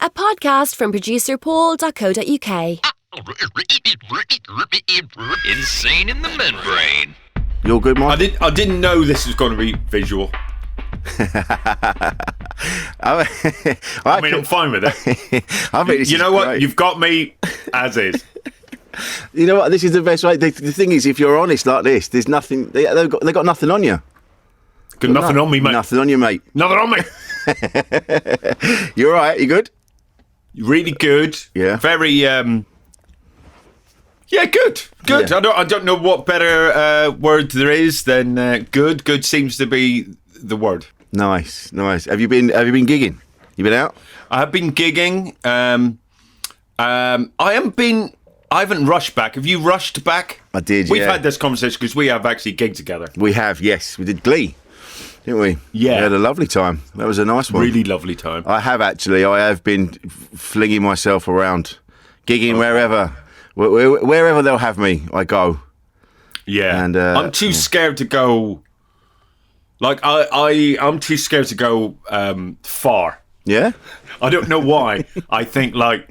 a podcast from producerpaul.co.uk. Insane in the membrane. You're good, Mike? I didn't know this was going to be visual. I mean, I'm fine with it. You know what? Great. You've got me as is. You know what? This is the best way. The thing is, if you're honest like this, there's nothing. They got nothing on you. Got nothing on me, mate. Nothing on you, mate. Nothing on me. You all right? You good? Really good. Yeah. Very. Yeah, good. Good. Yeah. I don't know what better word there is than good. Good seems to be the word. Nice. Have you been gigging? You been out? I have been gigging. I haven't rushed back. Have you rushed back? I did. We've had this conversation because we have actually gigged together. We have. Yes, we did Glee, didn't we? Yeah. We had a lovely time. That was a nice one. Really lovely time. I have actually. I have been flinging myself around, gigging wherever they'll have me. I go. Yeah. And I'm too scared to go. Like I'm too scared to go far. Yeah. I don't know why. I think like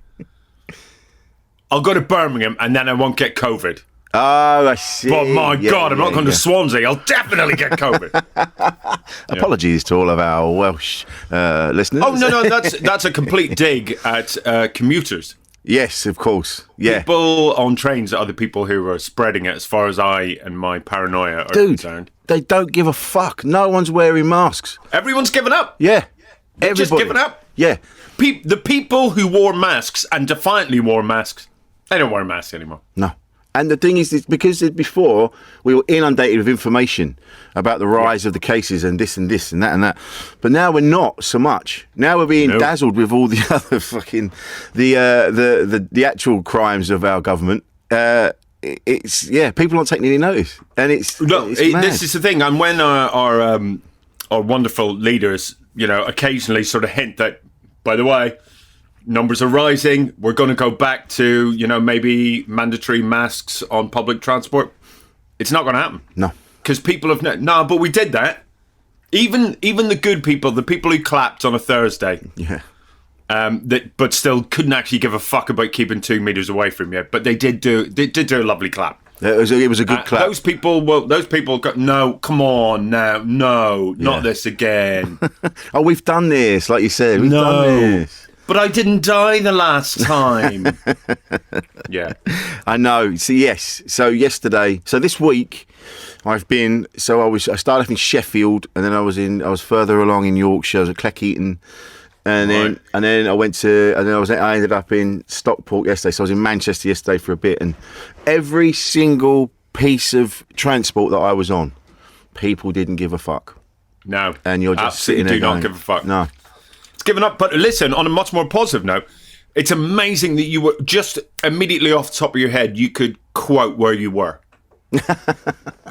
I'll go to Birmingham and then I won't get COVID. Oh, I see. But my God, I'm not going to Swansea. I'll definitely get COVID. Apologies to all of our Welsh listeners. Oh no, that's a complete dig at commuters. Yes, of course. Yeah. People on trains are the people who are spreading it, as far as I and my paranoia are concerned. They don't give a fuck. No one's wearing masks. Everyone's given up. Yeah. They've just given up. Yeah. The people who wore masks and defiantly wore masks, they don't wear masks anymore. No. And the thing is, it's because before we were inundated with information about the rise of the cases and this and that and that, but now we're not so much. Now we're being dazzled with all the other fucking the actual crimes of our government. It's people aren't taking any notice, and it's mad. This is the thing. And when our wonderful leaders, occasionally sort of hint that, by the way, numbers are rising. We're going to go back to, maybe mandatory masks on public transport. It's not going to happen. No. Because people have... but we did that. Even the good people, the people who clapped on a Thursday, yeah, but still couldn't actually give a fuck about keeping 2 meters away from you. But they did do a lovely clap. It was a good clap. Those people got, no, come on now, no, not this again. Oh, we've done this, like you said. We've done this. But I didn't die the last time. Yeah. I know. So, yes. So, yesterday. So, this week, I started off in Sheffield, and then I was further along in Yorkshire. I was at Cleckheaton. And then I ended up in Stockport yesterday. So, I was in Manchester yesterday for a bit. And every single piece of transport that I was on, people didn't give a fuck. No. And you're just sitting there do not give a fuck. No. Given up. But listen, on a much more positive note, it's amazing that you were just immediately off the top of your head, you could quote where you were.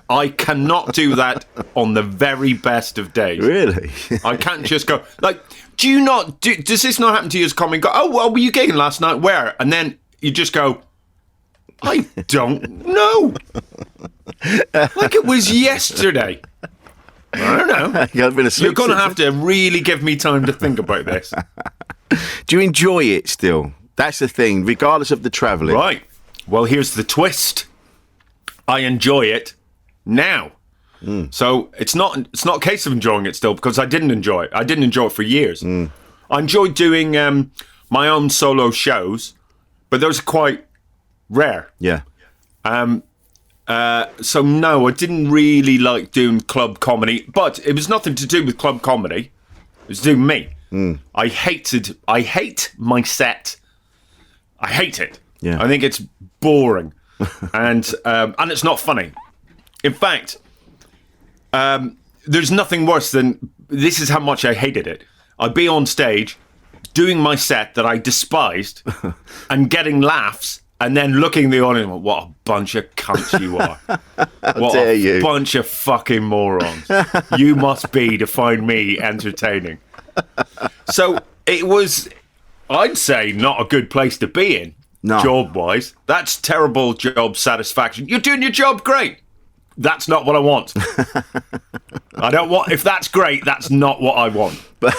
I cannot do that on the very best of days. Really? I can't just go, like, does this not happen to you as a comic? Go, oh, well, were you gigging last night? Where? And then you just go, I don't know. Like it was yesterday. I don't know. You're going to have to really give me time to think about this. Do you enjoy it still? That's the thing, regardless of the travelling. Right. Well, here's the twist. I enjoy it now. So it's not a case of enjoying it still, because I didn't enjoy it. I didn't enjoy it for years. I enjoyed doing my own solo shows, but those are quite rare. Yeah. So no, I didn't really like doing club comedy, but it was nothing to do with club comedy. It was to do with me. I hate my set. I hate it. Yeah. I think it's boring. and it's not funny. In fact, there's nothing worse than, this is how much I hated it. I'd be on stage doing my set that I despised and getting laughs, and then looking at the audience, what a bunch of cunts you are. What a bunch of fucking morons you must be to find me entertaining. So it was, I'd say, not a good place to be in, job-wise. That's terrible job satisfaction. You're doing your job great. That's not what I want. I don't want. If that's great, that's not what I want. But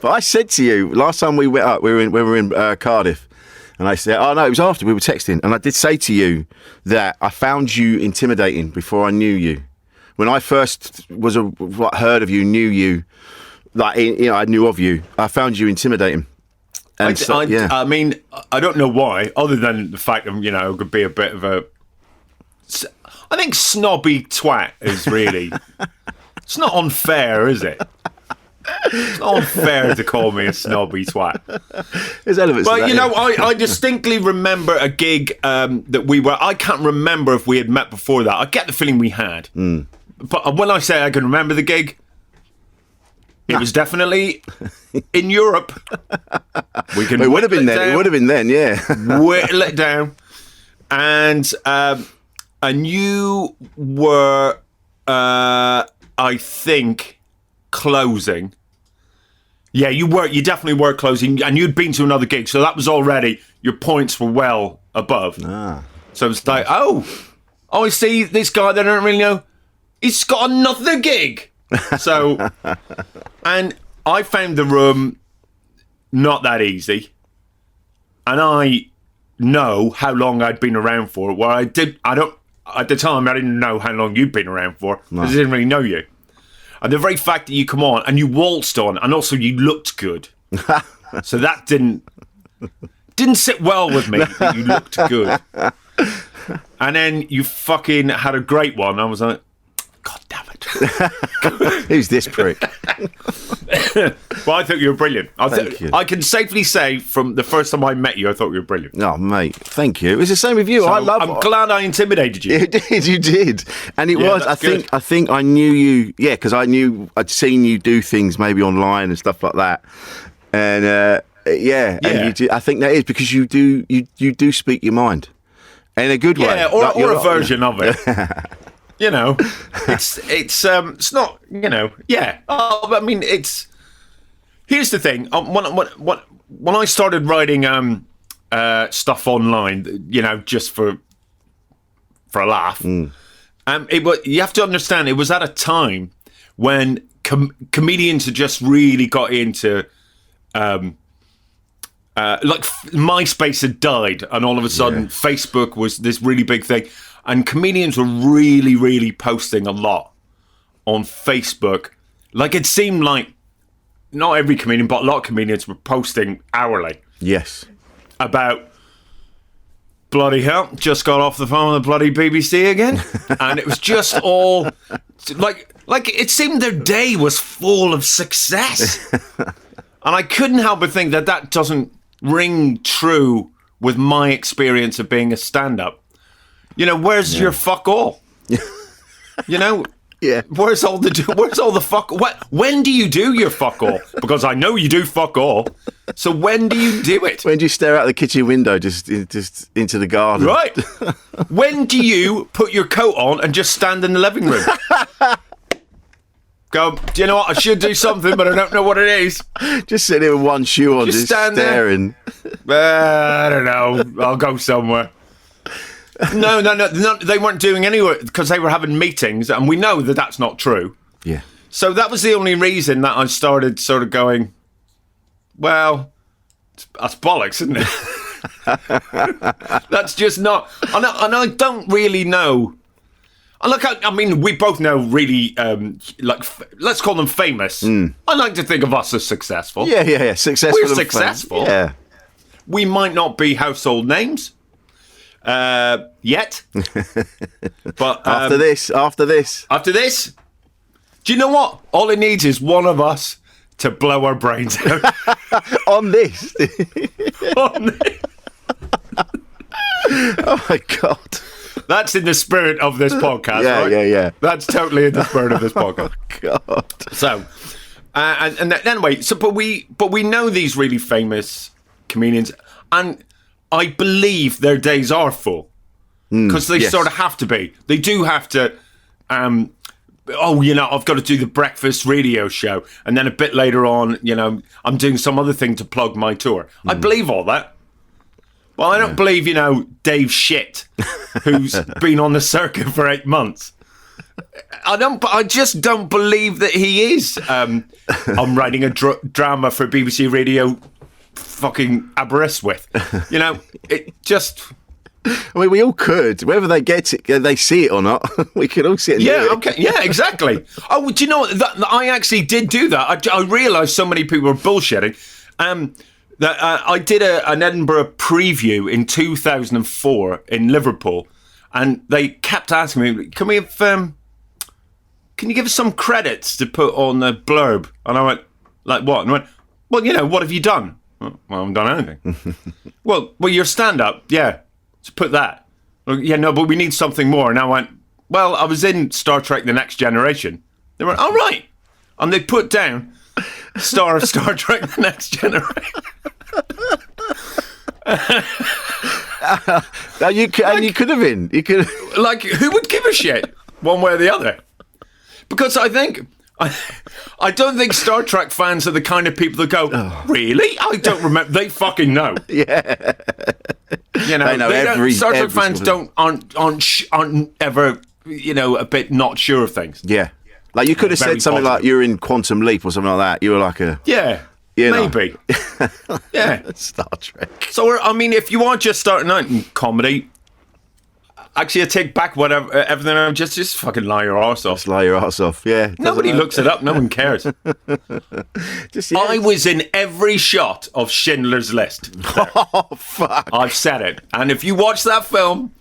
I said to you last time we went up, we were in Cardiff, and I said, "Oh no, it was after we were texting," and I did say to you that I found you intimidating before I knew you. When I first heard of you, knew you, I knew of you. I found you intimidating. And I mean, I don't know why, other than the fact that it could be a bit of a. I think snobby twat is really. It's not unfair, is it? It's not unfair to call me a snobby twat. There's elements. But of that, I distinctly remember a gig that we were. I can't remember if we had met before that. I get the feeling we had. But when I say I can remember the gig, it was definitely in Europe. It would have been then. It would have been then, yeah. Whittle it down, and you were, I think, closing. Yeah, you were. You definitely were closing, and you'd been to another gig, so that was already your points were well above. So it's like, I see this guy that I don't really know. He's got another gig. So, and I found the room not that easy, and I know how long I'd been around for. Well, at the time I didn't know how long you'd been around for because I didn't really know you. And the very fact that you come on and you waltzed on, and also you looked good, so that didn't sit well with me. That you looked good, and then you fucking had a great one. I was like, God damn it. Who's this prick? Well, I thought you were brilliant. Thank you. I can safely say from the first time I met you, I thought you were brilliant. Oh, mate, thank you. It was the same with you. I'm glad I intimidated you. You did. And it was, I think I knew you, because I'd seen you do things maybe online and stuff like that. And, and you do, I think that is because you do speak your mind. In a good way. Yeah, or a version of it. It's not, I mean, here's the thing. When I started writing stuff online, just for a laugh, you have to understand it was at a time when comedians had just really got into, MySpace had died, and all of a sudden Facebook was this really big thing. And comedians were really, really posting a lot on Facebook. Like, it seemed like not every comedian, but a lot of comedians were posting hourly. Yes. About, bloody hell, just got off the phone with the bloody BBC again. And it was just all, like it seemed their day was full of success. And I couldn't help but think that doesn't ring true with my experience of being a stand-up. Where's your fuck all? Yeah. Where's all the fuck? When do you do your fuck all? Because I know you do fuck all. So when do you do it? When do you stare out the kitchen window just into the garden? Right. When do you put your coat on and just stand in the living room? Go, do you know what? I should do something, but I don't know what it is. Just sitting there with one shoe on, just staring. I don't know. I'll go somewhere. No, they weren't doing anywhere because they were having meetings, and we know that that's not true. Yeah. So that was the only reason that I started sort of going, well, that's bollocks, isn't it? That's just not. And I don't really know. And look, I mean, we both know really, let's call them famous. I like to think of us as successful. Yeah. Successful. We're successful. Yeah. We might not be household names. Yet, but after this, do you know what? All it needs is one of us to blow our brains out on this. On this. Oh my God, that's in the spirit of this podcast. Yeah. That's totally in the spirit of this podcast. Oh God. So, and anyway, but we know these really famous comedians, and I believe their days are full because they sort of have to be. They do have to. I've got to do the breakfast radio show, and then a bit later on, I'm doing some other thing to plug my tour. I believe all that. Well, I don't believe, Dave Shit, who's been on the circuit for 8 months. I just don't believe that he is. I'm writing a drama for BBC Radio fucking Aberystwyth. You know, it just... I mean, we all could. Whether they get it, they see it or not, we could all see it. Yeah, okay, yeah, exactly. Oh, do you know what? I actually did do that. I realised so many people were bullshitting. That I did an Edinburgh preview in 2004 in Liverpool, and they kept asking me, "Can you give us some credits to put on the blurb?" And I went, "Like what?" And I went, "Well, you know, what have you done?" Well, I haven't done anything. well, your stand-up, yeah. So put that. Yeah, no, but we need something more. And I went, well, I was in Star Trek The Next Generation. They went, all right. And they put down star of Star Trek The Next Generation. You could have been. You could. Like, who would give a shit one way or the other? Because I don't think Star Trek fans are the kind of people that go, really? I don't remember. They fucking know. Yeah. You know, they know Star Trek fans aren't ever, you know, a bit not sure of things. Yeah. Like you could have said something like you're in Quantum Leap or something like that. You were like yeah, maybe. Yeah. Star Trek. So, I mean, if you are just starting out in comedy, actually, I take back everything. I'm just fucking lie your arse off. Just lie your arse off. Yeah. Nobody looks it up. No one cares. I was in every shot of Schindler's List. Oh fuck! I've said it. And if you watch that film,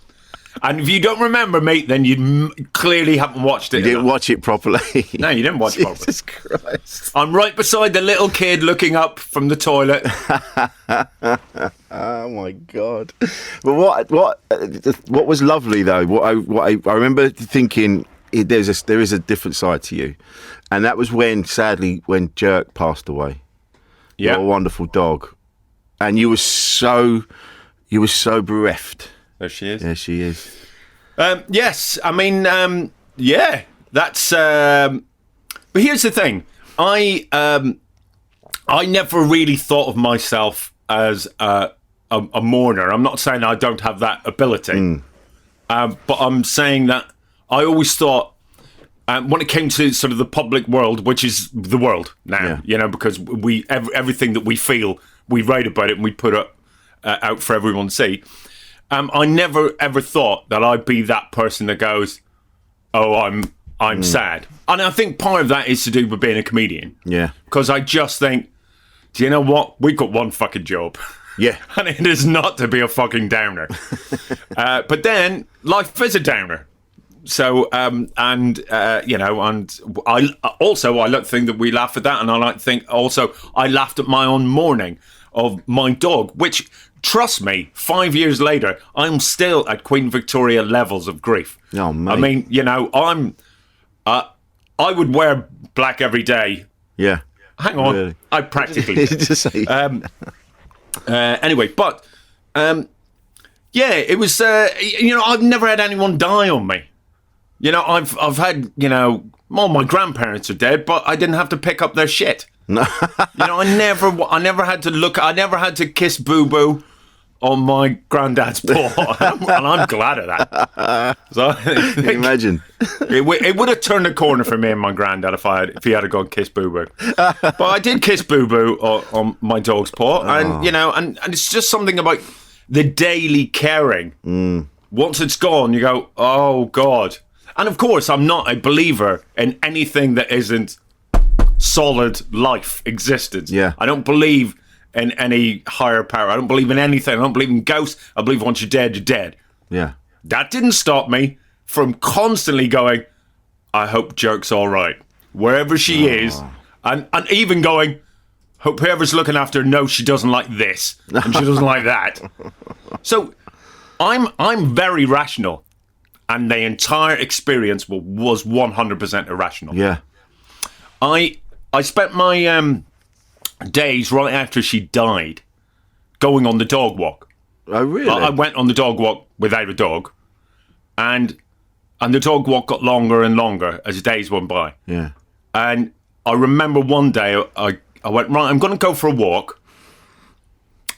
and if you don't remember, mate, then you clearly haven't watched it. You didn't watch it properly. No, you didn't watch it properly. Jesus Christ! I'm right beside the little kid looking up from the toilet. Oh my God! But what was lovely though? What I remember thinking, there is a different side to you, and that was sadly when Jerk passed away. Yeah, your wonderful dog, and you were so bereft. There she is. There she is. Yes, I mean, yeah, that's. But here's the thing: I never really thought of myself as a mourner. I'm not saying I don't have that ability, but I'm saying that I always thought when it came to sort of the public world, which is the world now, you know, because everything that we feel, we write about it and we put it out for everyone to see. I never ever thought that I'd be that person that goes, "Oh, I'm sad," and I think part of that is to do with being a comedian. Yeah, because I just think, do you know what? We've got one fucking job. Yeah, and it is not to be a fucking downer. But then life is a downer. So you know, and I like to think that we laugh at that, and I like to think also I laughed at my own mourning of my dog, which. Trust me, 5 years later, I'm still at Queen Victoria levels of grief. Oh, mate. I mean, you know, I would wear black every day. Yeah. Hang on, really? I practically just say. Anyway, but yeah, it was. You know, I've never had anyone die on me. You know, I've had, you know, well, my grandparents are dead, but I didn't have to pick up their shit. No. You know, I never had to look. I never had to kiss Boo Boo on my granddad's paw, and I'm glad of that. So, can you imagine? It would have turned a corner for me and my granddad if he had gone kiss Boo Boo. But I did kiss Boo Boo on my dog's paw, and you know, and it's just something about the daily caring. Once it's gone, you go, oh God. And of course, I'm not a believer in anything that isn't solid life existence. Yeah. I don't believe in any higher power. I don't believe in anything. I don't believe in ghosts. I believe once you're dead, you're dead. Yeah. That didn't stop me from constantly going, I hope Jerk's all right. Wherever she is. And even going, hope whoever's looking after her knows she doesn't like this. And she doesn't like that. So I'm very rational. And the entire experience was 100% irrational. Yeah. I spent my days right after she died going on the dog walk. Oh, really? I went on the dog walk without a dog, and the dog walk got longer and longer as the days went by. Yeah. And I remember one day I went, right, I'm going to go for a walk.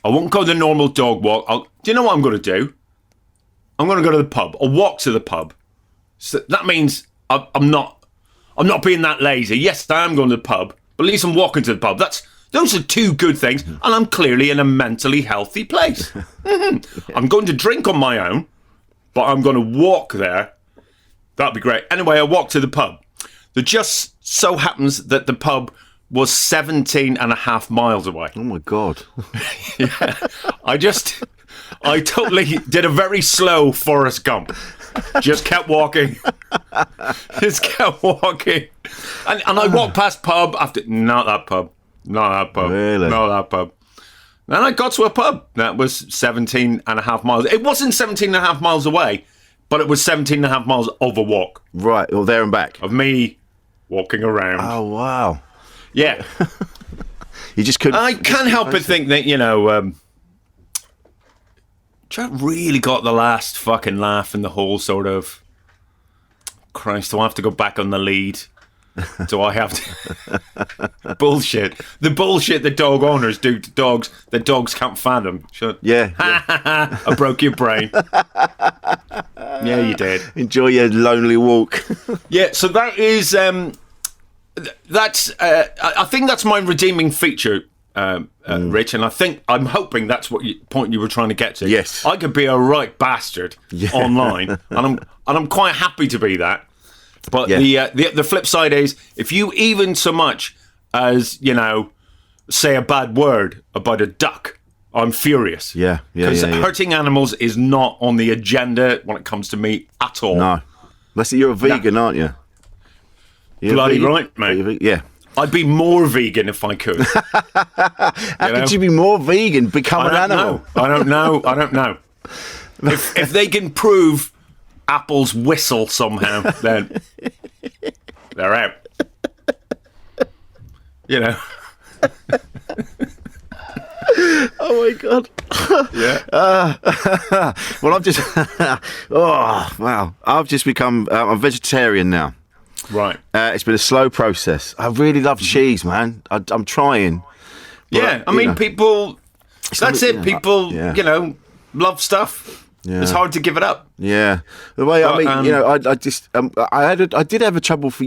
I won't go the normal dog walk. Do you know what I'm going to do? I'm going to go to the pub. I'll walk to the pub. So that means I'm not being that lazy. Yes, I am going to the pub, but at least I'm walking to the pub. Those are two good things, and I'm clearly in a mentally healthy place. I'm going to drink on my own, but I'm going to walk there. That'd be great. Anyway, I walked to the pub. There just so happens that the pub was 17 and a half miles away. Oh, my God. Yeah. I totally did a very slow Forrest Gump. Just kept walking. Just kept walking. And I walked past pub after... Not that pub. Not that pub. Really? Not that pub. Then I got to a pub that was 17 and a half miles. It wasn't 17 and a half miles away, but it was 17 and a half miles of a walk. Right, well, there and back. Of me walking around. Oh, wow. Yeah. You just couldn't... I can't help but think that, Trent really got the last fucking laugh in the whole sort of... Christ, do I have to go back on the lead? Do I have to... Bullshit. The bullshit that dog owners do to dogs that dogs can't fathom. Yeah. I broke your brain. Yeah, you did. Enjoy your lonely walk. Yeah, so that is... I think that's my redeeming feature, Rich, and I'm hoping that's what point you were trying to get to. Yes, I could be a right bastard online, and I'm quite happy to be that. But the flip side is, if you even so much as say a bad word about a duck, I'm furious. Because hurting animals is not on the agenda when it comes to me at all. No, unless you're a vegan, aren't you? Bloody right, mate. Yeah. I'd be more vegan if I could. How could you be more vegan? Become an animal. I don't know. If they can prove apples whistle somehow, then they're out. Oh my God. Yeah. Well, I've just... oh, wow. I've just become... I'm a vegetarian now. Right. It's been a slow process. I really love cheese, man. I'm trying. Yeah, I mean, people... That's it. People, love stuff. Yeah. It's hard to give it up. Yeah. The way, I just... I did have trouble for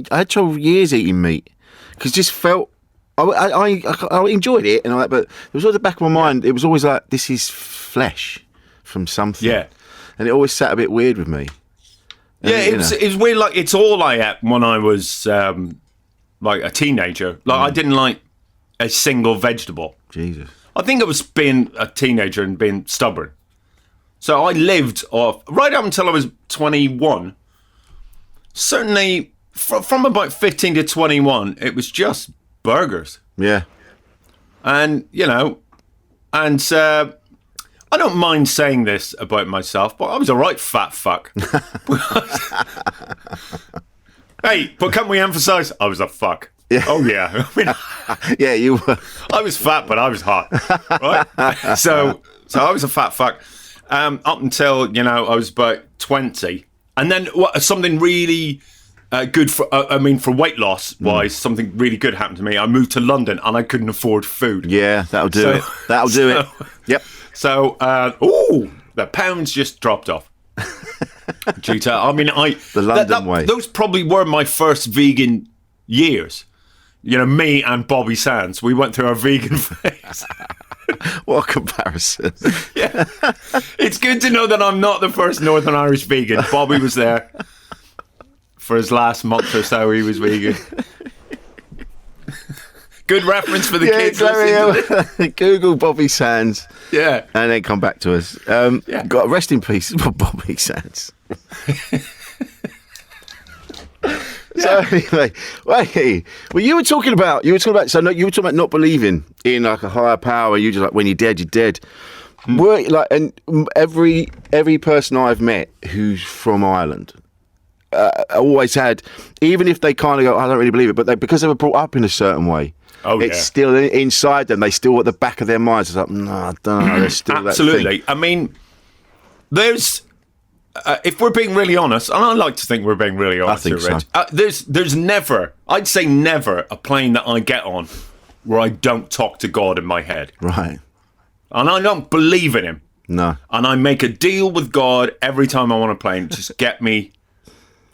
years eating meat. Because just felt... I enjoyed it and all that, but it was at the back of my mind, it was always like, this is flesh from something. Yeah. And it always sat a bit weird with me. Yeah, it was weird. Like, it's all I ate when I was like a teenager. Like, I didn't like a single vegetable. Jesus. I think it was being a teenager and being stubborn. So I lived off right up until I was 21. Certainly, from about 15 to 21, it was just burgers. Yeah. And I don't mind saying this about myself, but I was a right fat fuck. Hey, but can we emphasise? I was a fuck. Yeah. Oh, yeah. I mean, yeah, you were. I was fat, but I was hot. Right? So I was a fat fuck up until, I was about 20. And then something really good for weight loss wise, something really good happened to me. I moved to London and I couldn't afford food. Yeah, that'll do it. That'll do it. Yep. So, the pounds just dropped off. Due to, the London way. Those probably were my first vegan years. Me and Bobby Sands, we went through our vegan phase. What a comparison. Yeah. It's good to know that I'm not the first Northern Irish vegan. Bobby was there for his last month or so. He was vegan. Good reference for the kids. Exactly. Google Bobby Sands. Yeah. And then come back to us. Got rest in peace for Bobby Sands. So anyway, wait. Well, you were talking about not believing in like a higher power. You just like, when you're dead, you're dead. And every person I've met who's from Ireland always had, even if they kind of go, I don't really believe it, but because they were brought up in a certain way. It's still inside them. They still at the back of their minds. It's like, no, I don't know. There's still absolutely. That thing. I mean, there's if we're being really honest, and I like to think we're being really honest here, Rich. There's never, I'd say never, a plane that I get on where I don't talk to God in my head. Right. And I don't believe in him. No. And I make a deal with God every time I'm on a plane. Just get me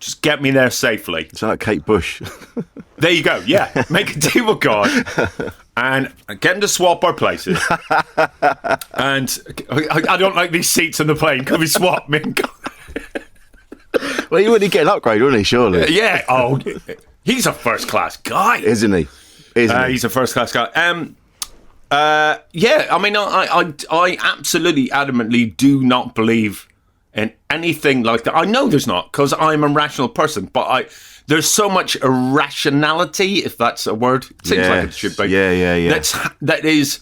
Just get me there safely. It's like Kate Bush. There you go. Yeah, make a deal with God and get him to swap our places. And I don't like these seats on the plane. Can we swap me and God? Well, you wouldn't get an upgrade, wouldn't he? Surely. Yeah. Oh, he's a first class guy, Isn't he? Isn't he? He's a first class guy. Yeah. I mean, I absolutely adamantly do not believe in anything like that. I know there's not, because I'm a rational person, but there's so much irrationality, if that's a word. It seems like it should be. Yeah. That is,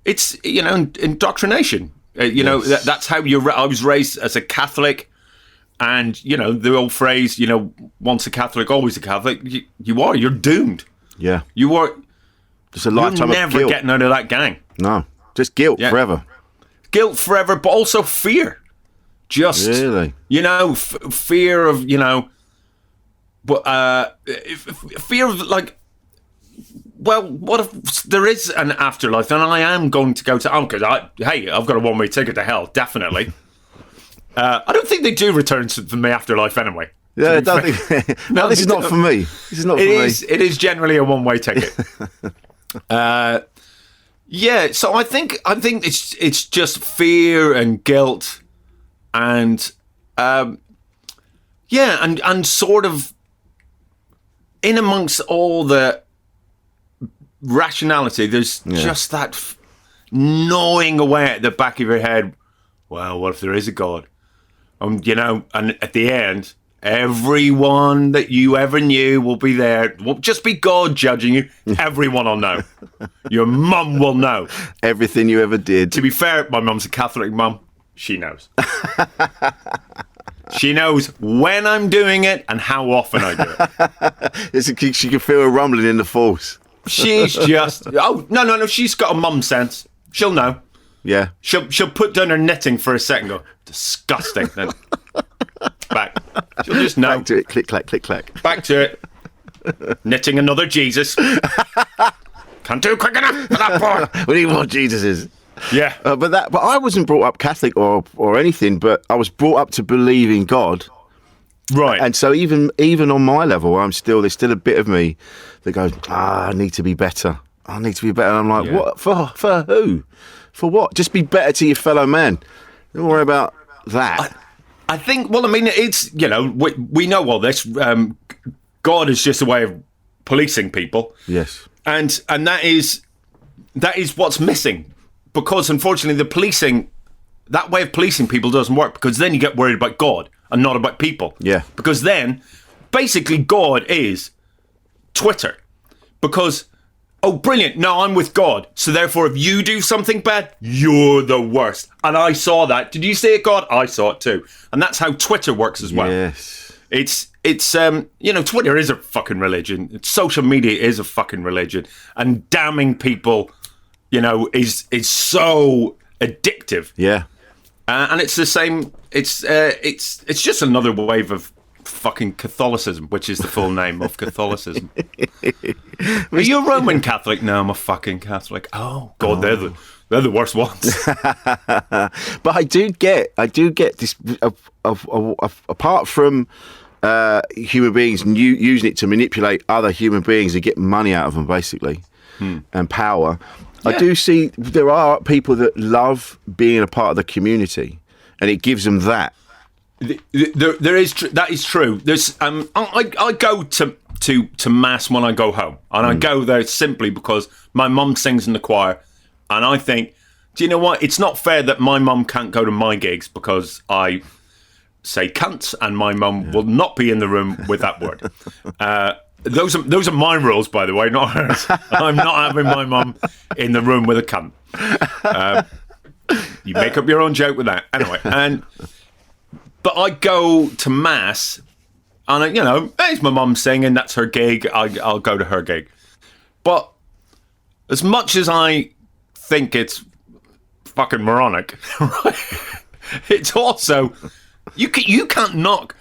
it's, indoctrination. That's how I was raised as a Catholic, and, the old phrase, once a Catholic, always a Catholic. You're doomed. Yeah. You are. Just a lifetime You're of never guilt. getting out of that gang. No. Just guilt forever. Guilt forever, but also fear. Just, really? Fear of, fear of, like, well, what if there is an afterlife and I am going to go to, because I've got a one-way ticket to hell, definitely. I don't think they do return to the afterlife anyway. Yeah, I don't think. No, this is not for me. This is not for me. It is generally a one-way ticket. Yeah, so I think it's just fear and guilt, and and sort of in amongst all the rationality, there's just that gnawing away at the back of your head. Well, what if there is a God? And at the end, everyone that you ever knew will be there. It won't just be God judging you. Everyone will know. Your mum will know. Everything you ever did. To be fair, my mum's a Catholic mum. She knows. She knows when I'm doing it and how often I do it. She can feel a rumbling in the force. She's just... Oh, no. She's got a mum sense. She'll know. Yeah. She'll put down her knitting for a second and go, disgusting. Then back. She'll just know. Back to it. Click, clack, click, clack. Back to it. Knitting another Jesus. Can't do it quick enough for that boy. We need more Jesuses. Yeah. But I wasn't brought up Catholic or anything, but I was brought up to believe in God. Right. And so even on my level, there's still a bit of me that goes, I need to be better. I need to be better. And I'm like, what? For who? For what? Just be better to your fellow man. Don't worry about that. I think, well, I mean, it's, we know all this. God is just a way of policing people. Yes. And that is what's missing. Because, unfortunately, that way of policing people doesn't work, because then you get worried about God and not about people. Yeah. Because then, basically, God is Twitter. Because, oh, brilliant, no, I'm with God. So therefore, if you do something bad, you're the worst. And I saw that. Did you see it, God? I saw it too. And that's how Twitter works as well. Yes. It's Twitter is a fucking religion. Social media is a fucking religion. And damning people, is so addictive. Yeah. And it's the same. It's just another wave of fucking Catholicism, which is the full name of Catholicism. Are you a Roman Catholic? No, I'm a fucking Catholic. Oh God, they're the worst ones. But I do get this. Apart from human beings and using it to manipulate other human beings and get money out of them, basically, and power. Yeah. I do see there are people that love being a part of the community, and it gives them that. There is that is true. There's I go to mass when I go home, and I go there simply because my mum sings in the choir, and I think, do you know what? It's not fair that my mum can't go to my gigs because I say cunt, and my mum will not be in the room with that word. Those are my rules, by the way, not hers. I'm not having my mum in the room with a cunt. You make up your own joke with that. Anyway, but I go to mass, and it's my mum singing. That's her gig. I'll go to her gig. But as much as I think it's fucking moronic, right? It's also you can't knock.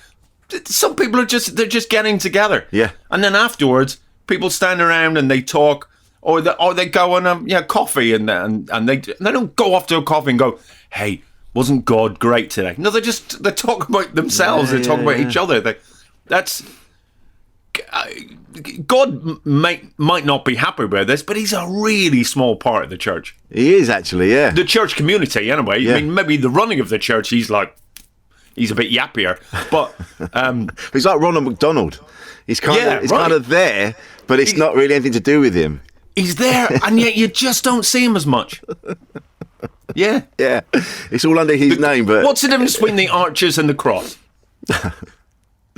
Some people are just getting together. Yeah. And then afterwards, people stand around and they talk, or they go on coffee and they don't go off to a coffee and go, hey, wasn't God great today? No, they talk about themselves. They talk about each other. That's God might not be happy with this, but he's a really small part of the church. He is actually, yeah. The church community, anyway. Yeah. I mean, maybe the running of the church, he's a bit yappier, but He's like Ronald McDonald. He's kind of there, but it's not really anything to do with him. He's there, and yet you just don't see him as much. Yeah. Yeah, it's all under his name, but... What's the difference between the arches and the cross?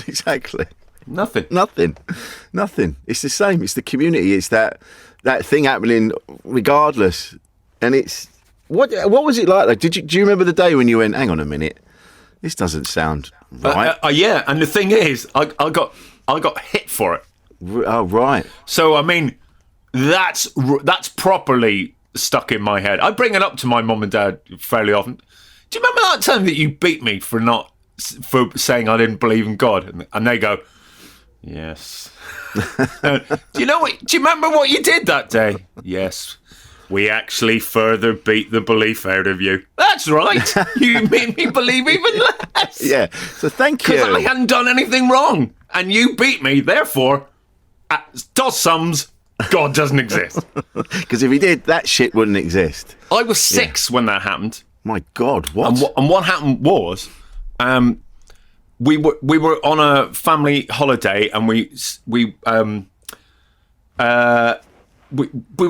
Exactly. Nothing. It's the same. It's the community. It's that thing happening regardless. And it's... What was it like? Do you remember the day when you went, hang on a minute, this doesn't sound right? Yeah, and the thing is, I got hit for it. Oh, right. So, I mean, that's properly stuck in my head. I bring it up to my mum and dad fairly often. Do you remember that time that you beat me for saying I didn't believe in God? And they go, yes. Do you remember what you did that day? Yes. We actually further beat the belief out of you. That's right. You made me believe even less. Yeah. So thank you. Because I hadn't done anything wrong. And you beat me. Therefore, does sums, God doesn't exist. Because if he did, that shit wouldn't exist. I was 6 when that happened. My God, what? And what happened was, we were on a family holiday, and we were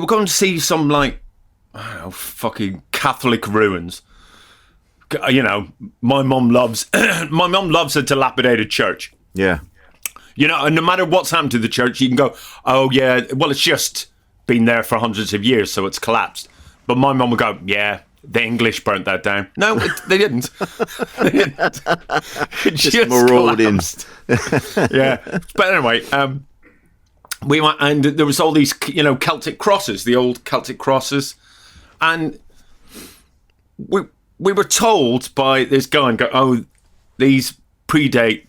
going to see some, like, I don't know, fucking Catholic ruins. You know, my mum loves a dilapidated church. Yeah. You know, and no matter what's happened to the church, you can go, oh yeah, well, it's just been there for hundreds of years, so it's collapsed. But my mum would go, yeah, the English burnt that down. No, they didn't. They didn't. It just marauding. Yeah. But anyway, we went, and there was all these, Celtic crosses, the old Celtic crosses, and we were told by this guy, and go, oh, these predate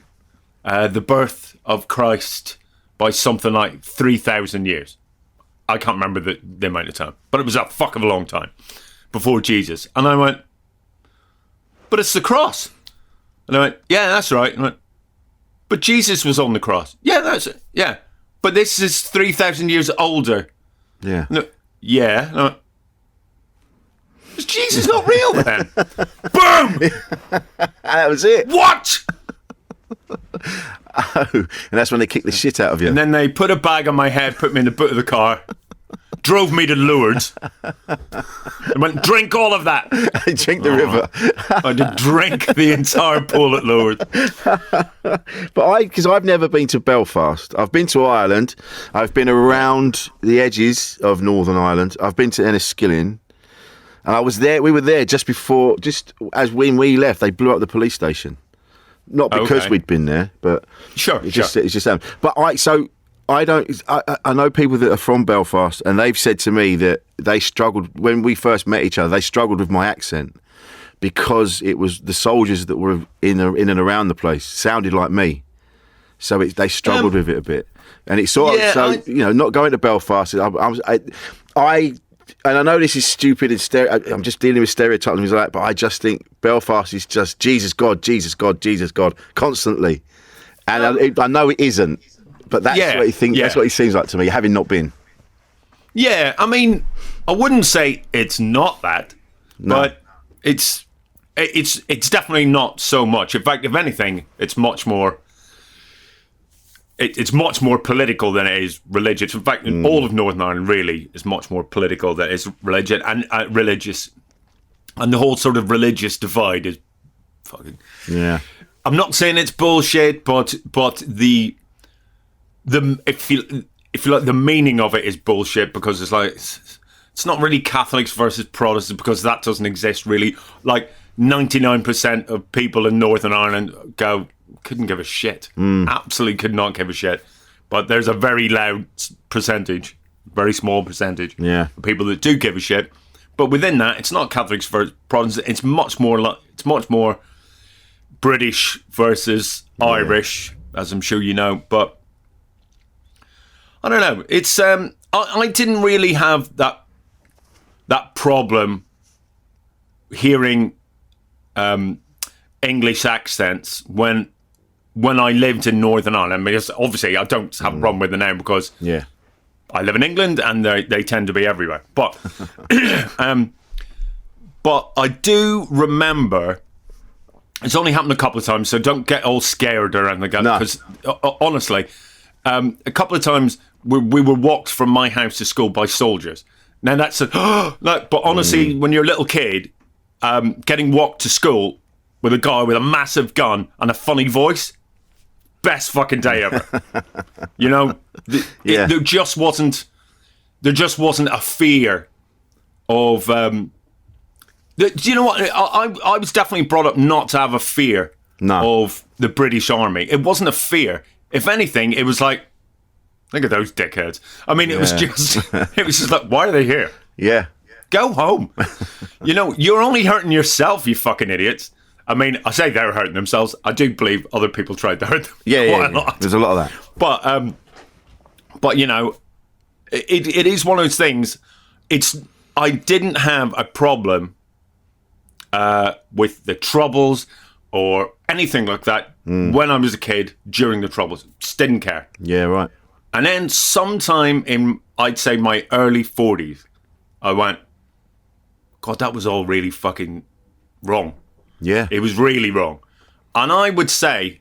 the birth of Christ by something like 3,000 years. I can't remember the amount of time, but it was a fuck of a long time before Jesus. And I went, but it's the cross. And I went, yeah, that's right. And I went, but Jesus was on the cross. Yeah, that's it. Yeah. But this is 3,000 years older. Yeah. No, yeah. And I went, is Jesus not real then? Boom! That was it. What? Oh, and that's when they kicked the shit out of you. And then they put a bag on my head, put me in the boot of the car, drove me to Lourdes, and went, drink all of that. I drink the river. I did drink the entire pool at Lourdes. But because I've never been to Belfast. I've been to Ireland. I've been around the edges of Northern Ireland. I've been to Enniskillen. And I was there. We were there just as when we left, they blew up the police station. Not because we'd been there, but sure. It's just But I know people that are from Belfast, and they've said to me that they struggled when we first met each other. They struggled with my accent because it was the soldiers that were in and around the place sounded like me, so they struggled with it a bit. And it's sort of not going to Belfast. And I know this is stupid and I'm just dealing with stereotypes and things like that, but I just think Belfast is just Jesus, God, Jesus, God, Jesus, God, constantly. And I know it isn't, but that's what he thinks. That's what he seems like to me, having not been. Yeah, I mean, I wouldn't say it's not that, but it's definitely not so much. In fact, if anything, it's much more. It's much more political than it is religious. In fact, all of Northern Ireland really is much more political than it is religion and religious. And the whole sort of religious divide is fucking... Yeah. I'm not saying it's bullshit, but the if you like, the meaning of it is bullshit, because it's like it's not really Catholics versus Protestants, because that doesn't exist really. Like 99% of people in Northern Ireland couldn't give a shit. Absolutely could not give a shit. But there's a very loud percentage, very small percentage of people that do give a shit. But within that, it's not Catholics versus Protestants. It's much more British versus Irish, as I'm sure you know. But I don't know. It's I didn't really have that problem hearing English accents when when I lived in Northern Ireland. I mean, obviously, I don't have a problem with the name because Yeah. I live in England and they tend to be everywhere. But but I do remember, it's only happened a couple of times, so don't get all scared or anything. No. Because honestly, a couple of times we were walked from my house to school by soldiers. Now that's but honestly, when you're a little kid, getting walked to school with a guy with a massive gun and a funny voice, best fucking day ever. You know, there just wasn't a fear of. Do you know what? I was definitely brought up not to have a fear of the British Army. It wasn't a fear. If anything, it was like, look at those dickheads. I mean, it was just like, why are they here? Yeah. Go home. You know, you're only hurting yourself, you fucking idiots. I mean, I say they're hurting themselves. I do believe other people tried to hurt them. Yeah. A lot. There's a lot of that. But you know, it is one of those things. I didn't have a problem with the Troubles or anything like that when I was a kid during the Troubles. Just didn't care. Yeah, right. And then sometime in, I'd say, my early 40s, I went, God, that was all really fucking wrong. Yeah. It was really wrong. And I would say,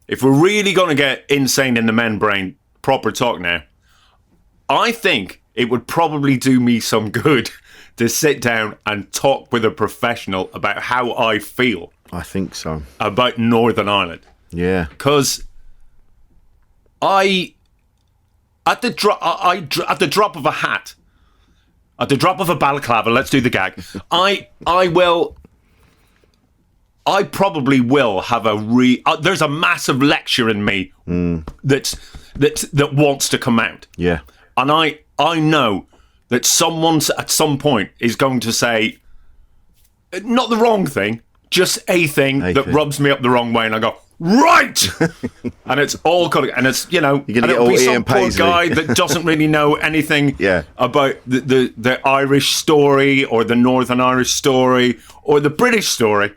if we're really going to get insane in the men brain, proper talk now, I think it would probably do me some good to sit down and talk with a professional about how I feel. I think so. About Northern Ireland. Yeah. Because at the drop of a hat, at the drop of a balaclava, let's do the gag, I probably will have there's a massive lecture in me that wants to come out. Yeah. And I know that someone at some point is going to say, not the wrong thing, just a thing that rubs me up the wrong way, and I go, right! And it's all got to, and it's, you know, You're gonna and get it'll all be Ian some poor Paisley. guy that doesn't really know anything about the Irish story or the Northern Irish story or the British story.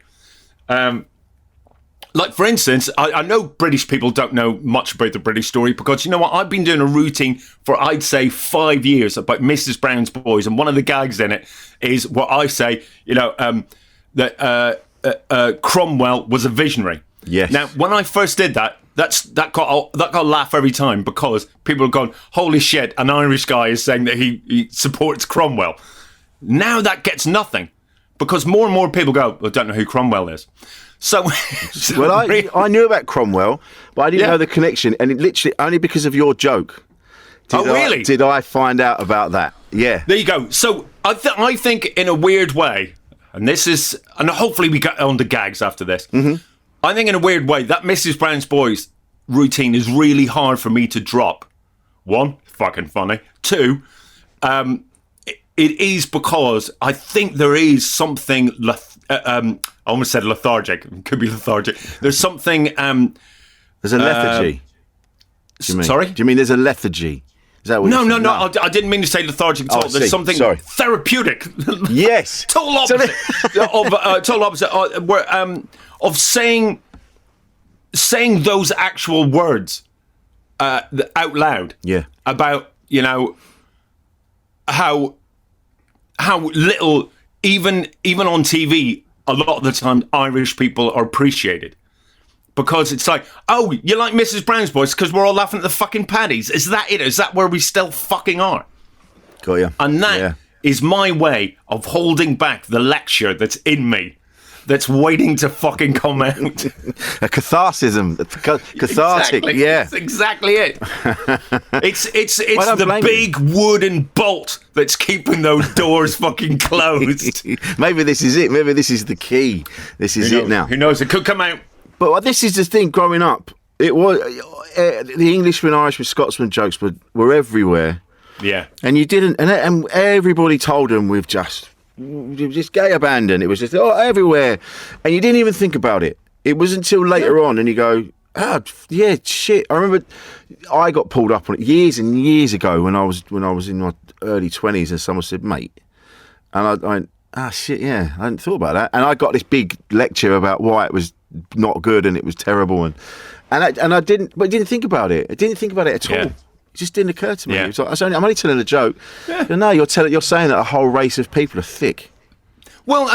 Like, for instance, I know British people don't know much about the British story because, you know what, I've been doing a routine for, I'd say, 5 years about Mrs. Brown's Boys, and one of the gags in it is what I say, you know, that Cromwell was a visionary. Yes. Now, when I first did that got a laugh every time because people have gone, holy shit, an Irish guy is saying that he supports Cromwell. Now that gets nothing because more and more people go, I don't know who Cromwell is. So Well, I knew about Cromwell, but I didn't know the connection, and it literally only because of your joke. Really? Did I find out about that? Yeah. There you go. So I think in a weird way, and hopefully we get on to gags after this. Mm-hmm. I think in a weird way that Mrs. Brown's Boys routine is really hard for me to drop. One, fucking funny. Two, it is because I think there is something. I almost said lethargic. It could be lethargic. There's something. There's a lethargy. Do you mean? Sorry? Do you mean there's a lethargy? Is that what No. you're saying? I didn't mean to say lethargic at all. I There's see. something Sorry. therapeutic. Yes. Total opposite. Of saying those actual words out loud. Yeah. About, you know, how little even on TV a lot of the time Irish people are appreciated. Because it's like, oh, you like Mrs. Brown's Boys because we're all laughing at the fucking paddies. Is that it? Is that where we still fucking are? Got you. And that is my way of holding back the lecture that's in me, that's waiting to fucking come out. A catharsism. Cathartic. Exactly. Yeah. That's exactly it. It's don't the blame big wooden bolt that's keeping those doors fucking closed. Maybe this is it. Maybe this is the key. This is it now. Who knows? It could come out. But this is the thing. Growing up, it was the Englishman, Irishman, Scotsman jokes were everywhere. Yeah. And you didn't, and everybody told them with just gay abandon. It was just everywhere, and you didn't even think about it. It was until later on, and you go, yeah, shit. I remember I got pulled up on it years and years ago when I was in my early 20s, and someone said, mate, and I went, shit, yeah, I hadn't thought about that, and I got this big lecture about why it was not good and it was terrible I didn't think about it. I didn't think about it at all. Yeah. It just didn't occur to me. Yeah. It was like, I'm only telling a joke. Yeah. No, you're saying that a whole race of people are thick. Well,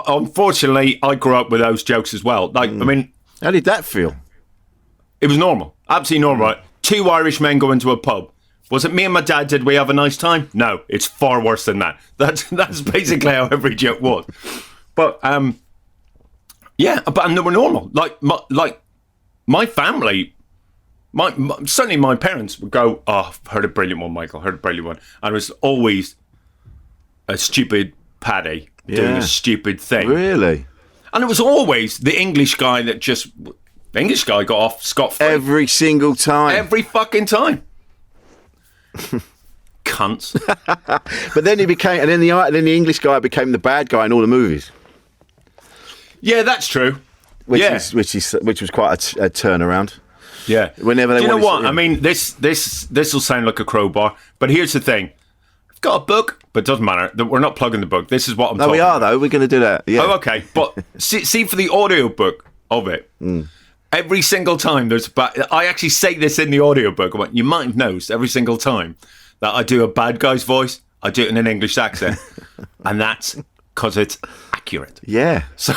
unfortunately, I grew up with those jokes as well. How did that feel? It was normal, absolutely normal. Right? Two Irish men go into a pub. Was it me and my dad? Did we have a nice time? No, it's far worse than that. That's basically how every joke was. But yeah, but they were normal. Like my family, certainly my parents would go, "Oh, I've heard a brilliant one, Michael. Heard a brilliant one," and it was always a stupid Paddy doing a stupid thing. Really? And it was always the English guy the English guy got off scot-free. Every single time. Every fucking time. Cunts. But then then the English guy became the bad guy in all the movies. Yeah, that's true. Which was quite a turnaround. Yeah. Whenever they Do you know wanted what? I mean, this will sound like a crowbar, but here's the thing. I've got a book, but it doesn't matter. We're not plugging the book. This is what I'm talking about. No, we are, though. We're going to do that. Yeah. Oh, okay. But see for the audio book of it, every single time I actually say this in the audio book. You might have noticed every single time that I do a bad guy's voice, I do it in an English accent. And that's because it's accurate. Yeah. So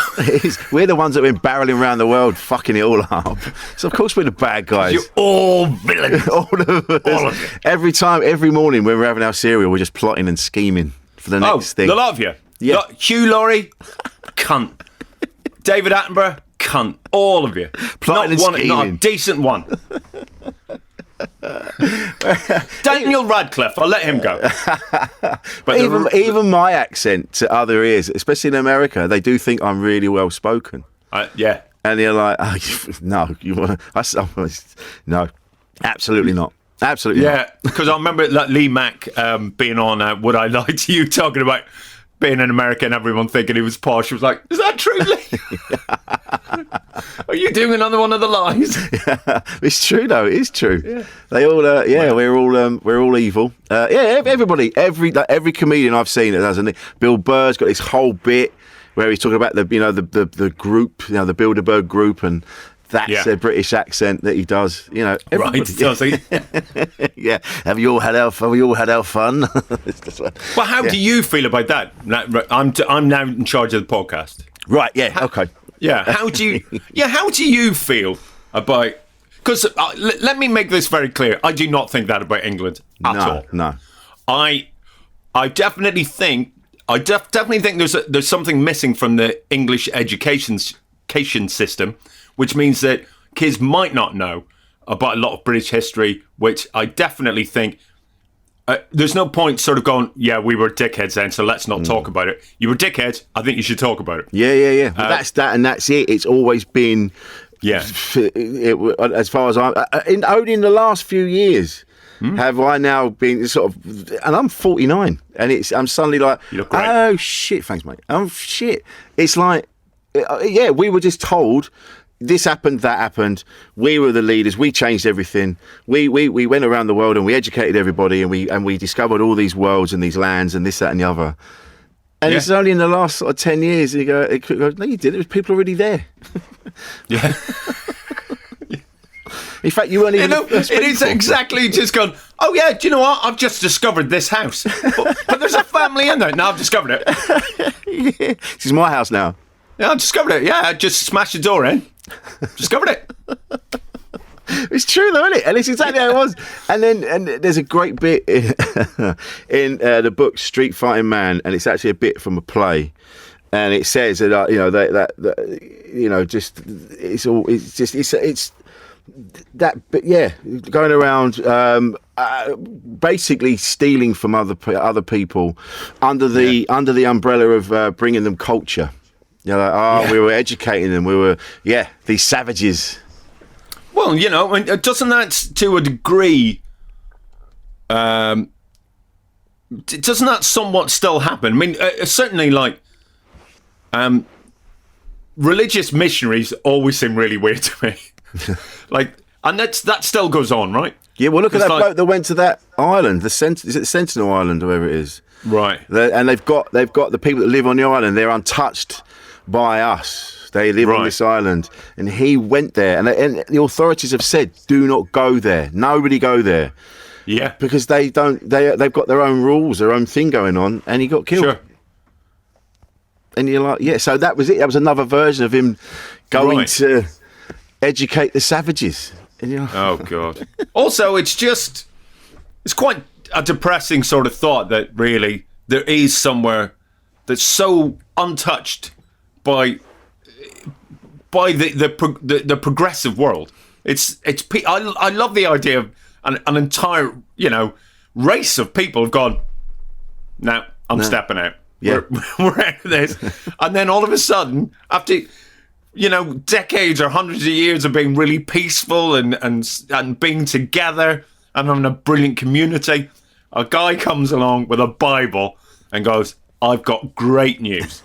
we're the ones that have been barreling around the world, fucking it all up. So of course we're the bad guys. You're all villains. All of us. All of you. Every morning when we're having our cereal, we're just plotting and scheming for the next thing. The lot of you. Yeah. Hugh Laurie, cunt. David Attenborough, cunt. All of you. Plotting and scheming. Not a decent one. Daniel Radcliffe, I'll let him go. But even my accent to other ears, especially in America, they do think I'm really well spoken. Yeah. And they're like, oh, no, no, absolutely not. Absolutely not. Yeah, because I remember Lee Mack being on Would I Lie to You, talking about being an American, everyone thinking he was posh. He was like, is that true, Lee? Are you doing another one of the lies? Yeah, it's true, though. It is true. Yeah. They all, we're all evil. Everybody, every comedian I've seen that doesn't. Bill Burr's got this whole bit where he's talking about the group, the Bilderberg group, and that's a British accent that he does. Right? Does he? Yeah. Have we all had our fun? Well, how do you feel about that? I'm now in charge of the podcast. Right. Yeah. Okay. Yeah. How do you feel about? Because let me make this very clear. I do not think that about England at all. No. I definitely think there's something missing from the English education system, which means that kids might not know about a lot of British history, which I definitely think there's no point sort of going, yeah, we were dickheads then, so let's not talk about it. You were dickheads, I think you should talk about it. Yeah. But that's that, and that's it. It's always been, as far as only in the last few years have I now been sort of, and I'm 49, and I'm suddenly like, you look great. Oh shit, thanks mate. Oh shit. It's like, we were just told this happened, that happened. We were the leaders. We changed everything. We went around the world and we educated everybody, and we discovered all these worlds and these lands and this, that, and the other. And it's only in the last sort of 10 years you go, no, you didn't. It was people already there. Yeah. In fact, you weren't even. It is exactly just gone. Oh yeah, do you know what? I've just discovered this house, but there's a family in there. Now I've discovered it. Yeah. This is my house now. Yeah, I discovered it. Yeah, I just smashed the door in. Discovered it. It's true though, isn't it? And it's exactly how it was. And there's a great bit in the book Street Fighting Man, and it's actually a bit from a play. And it says that going around basically stealing from other people under the umbrella of bringing them culture. We were educating them. We were these savages. Well, doesn't that to a degree? Doesn't that somewhat still happen? I mean, certainly like. Religious missionaries always seem really weird to me. And that still goes on, right? Yeah, well, look at that bloke that went to that island. Is it Sentinel Island, or whatever it is? Right. And they've got the people that live on the island. They're untouched by us. They live on Right. this island, and he went there, and the authorities have said, "Do not go there. Nobody go there." Yeah. Because they've got their own rules, their own thing going on, and he got killed. Sure. And you're like, yeah, so that was it. That was another version of him going Right. to educate the savages. And you're like, Oh, God. Also, it's quite a depressing sort of thought that really there is somewhere that's so untouched by the progressive world. I love the idea of an entire, race of people have gone, no, I'm stepping out. Yeah. We're out of this. And then all of a sudden, after, decades or hundreds of years of being really peaceful and being together and having a brilliant community, a guy comes along with a Bible and goes, I've got great news.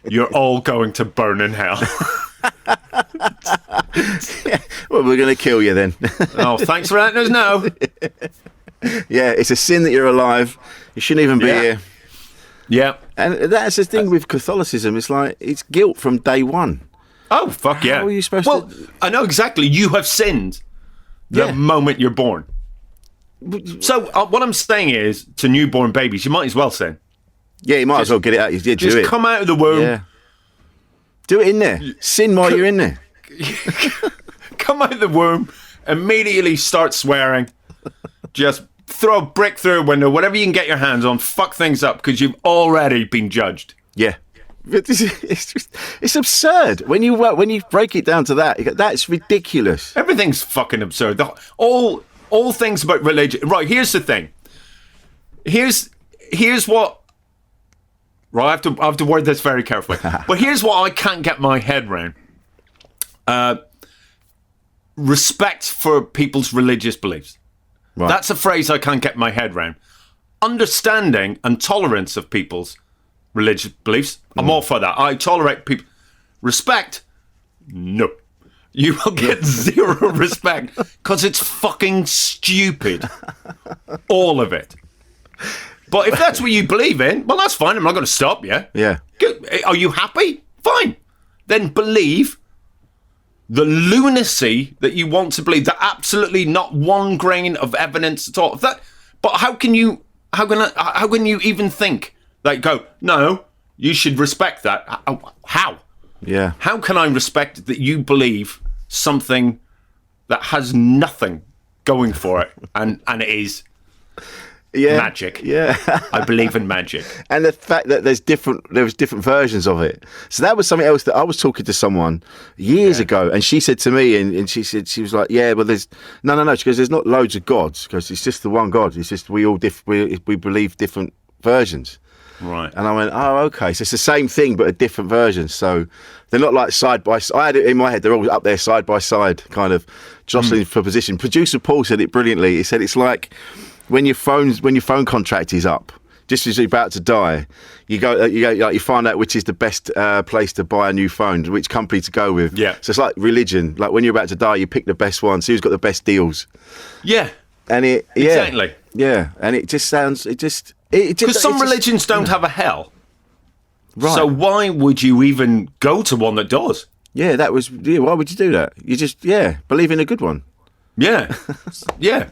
You're all going to burn in hell. well, we're going to kill you then. Oh, thanks for letting us know. Yeah, it's a sin that you're alive. You shouldn't even be here. Yeah. And that's the thing with Catholicism. It's like, it's guilt from day one. Oh, fuck yeah. How are you supposed to... to... I know exactly. You have sinned the moment you're born. So what I'm saying is, to newborn babies, you might as well sin. Yeah, you might as well get it out. Yeah, do Just it. come out of the womb. Yeah. Do it in there. Sin while you're in there. Come out of the womb, immediately start swearing. Just throw a brick through a window, whatever you can get your hands on, fuck things up because you've already been judged. Yeah. It's absurd. When you break it down to that, you go, that's ridiculous. Everything's fucking absurd. All things about religion. Right, here's the thing. Here's what... Right, I have to word this very carefully. But here's what I can't get my head around. Respect for people's religious beliefs. Right. That's a phrase I can't get my head around. Understanding and tolerance of people's religious beliefs. I'm all for that. I tolerate people. Respect? No. You will get zero respect because it's fucking stupid. All of it. But if that's what you believe in, well, that's fine. I'm not going to stop you. Yeah. Good. Are you happy? Fine. Then believe the lunacy that you want to believe. That absolutely not one grain of evidence at all. But how can you even think? Like, go, no, you should respect that. How? Yeah. How can I respect that you believe something that has nothing going for it and it is magic? Yeah. I believe in magic. And the fact that there was different versions of it. So that was something else that I was talking to someone years ago, and she said to me, and she was like, yeah, well, there's no. She goes, there's not loads of gods, because it's just the one God. It's just we believe different versions. Right. And I went, oh, okay. So it's the same thing, but a different version. So they're not like side by side. I had it in my head. They're all up there side by side, kind of jostling for position. Producer Paul said it brilliantly. He said it's like when your phone contract is up, just as you're about to die, you go, like, you find out which is the best place to buy a new phone, which company to go with. Yeah. So it's like religion. Like when you're about to die, you pick the best one. So who's got the best deals? Yeah. And exactly. Yeah. And it just sounds, because some religions don't have a hell. Right. So why would you even go to one that does? Yeah, why would you do that? You just, believe in a good one. Yeah. Yeah.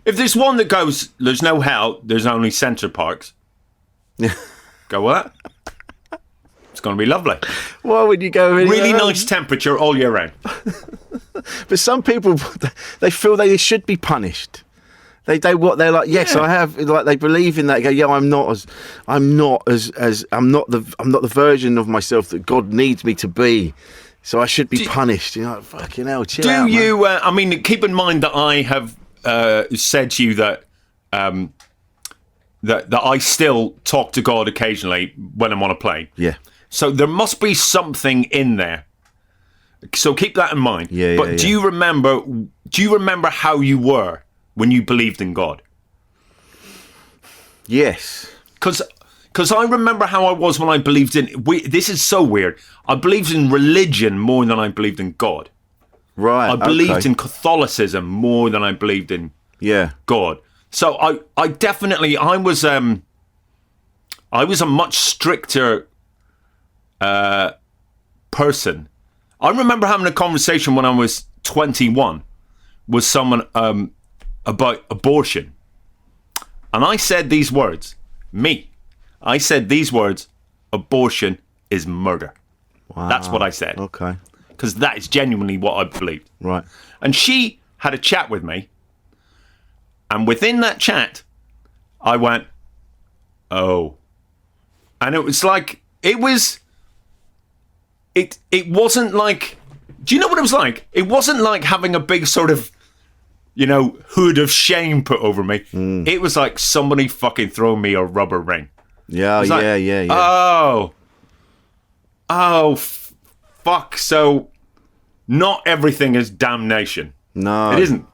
If there's one that goes, there's no hell, there's only Centre Parks. Yeah. Go what? It's going to be lovely. Why would you go anywhere Really else? nice temperature all year round. But some people, they feel they should be punished. They're like, yes, I have. Like they believe in that. They go, yeah, I'm not the version of myself that God needs me to be. So I should be punished. You're like, fucking hell, chill out, Do you? man. I mean, keep in mind that I have said to you that that I still talk to God occasionally when I'm on a plane. Yeah. So there must be something in there. So keep that in mind. Yeah. But do you remember how you were when you believed in God? Yes. Because I remember how I was when I believed in... this is so weird. I believed in religion more than I believed in God. Right. I believed in Catholicism more than I believed in God. So I definitely... I was a much stricter person. I remember having a conversation when I was 21 with someone about abortion. And I said these words. I said these words, abortion is murder. Wow. That's what I said. Okay. Because that is genuinely what I believed. Right. And she had a chat with me. And within that chat, I went, oh. And it was like, it wasn't like, do you know what it was like? It wasn't like having a big sort of, hood of shame put over me. It was like somebody fucking throwing me a rubber ring. Yeah, yeah. Oh, fuck. So not everything is damnation. No. It isn't.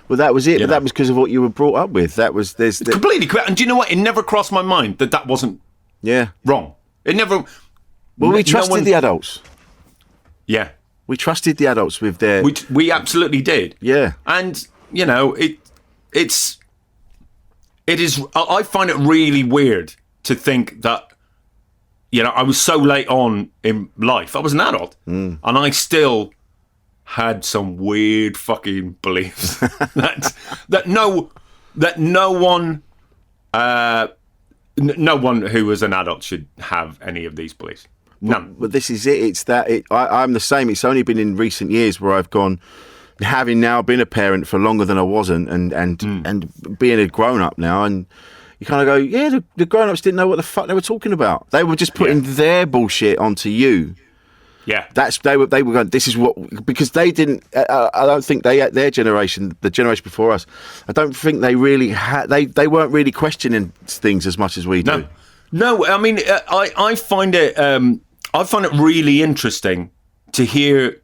Well, that was it. But that was because of what you were brought up with. There's completely correct. And do you know what? It never crossed my mind that wasn't wrong. It never. Well, we trusted the adults. Yeah. We trusted the adults with their. We absolutely did. Yeah. And, it is. I find it really weird to think that, I was so late on in life. I was an adult. And I still had some weird fucking beliefs that no one who was an adult should have any of these beliefs. None. But this is it. It's that I'm the same. It's only been in recent years where I've gone, having now been a parent for longer than I wasn't, and being a grown up now, and you kind of go, yeah, the grown ups didn't know what the fuck they were talking about. They were just putting their bullshit onto you. Yeah, they were going. This is what, because they didn't. I don't think their generation, the generation before us, I don't think they really had. They weren't really questioning things as much as we do. No. I mean, I find it. I find it really interesting to hear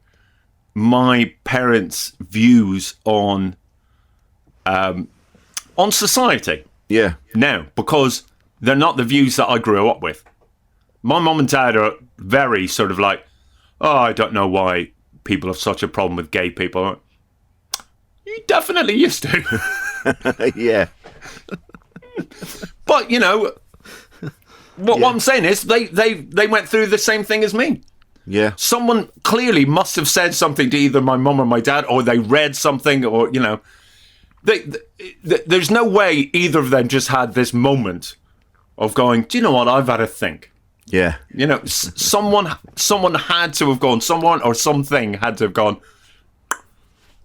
my parents' views on society. Yeah. Now, because they're not the views that I grew up with. My mum and dad are very sort of like, oh, I don't know why people have such a problem with gay people. You definitely used to. Yeah. But, what I'm saying is they went through the same thing as me. Yeah. Someone clearly must have said something to either my mum or my dad, or they read something, or, there's no way either of them just had this moment of going, do you know what, I've had a think. Yeah. Someone had to have gone, someone or something had to have gone,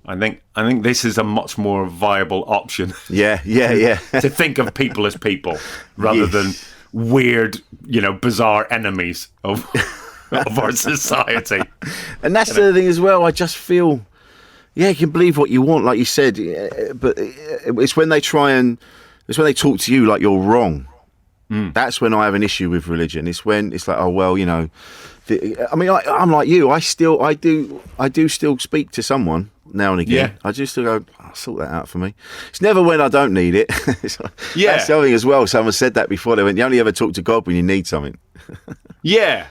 I think this is a much more viable option. Yeah. To think of people as people rather than weird, bizarre enemies of our society. And that's the thing as well. I just feel, you can believe what you want, like you said, but it's when they it's when they talk to you like you're wrong. That's when I have an issue with religion. It's when it's like, oh well, I'm like you. I do still speak to someone now and again. Yeah. I just still go, sort that out for me. It's never when I don't need it. That's something as well. Someone said that before. They went, you only ever talk to God when you need something. Yeah.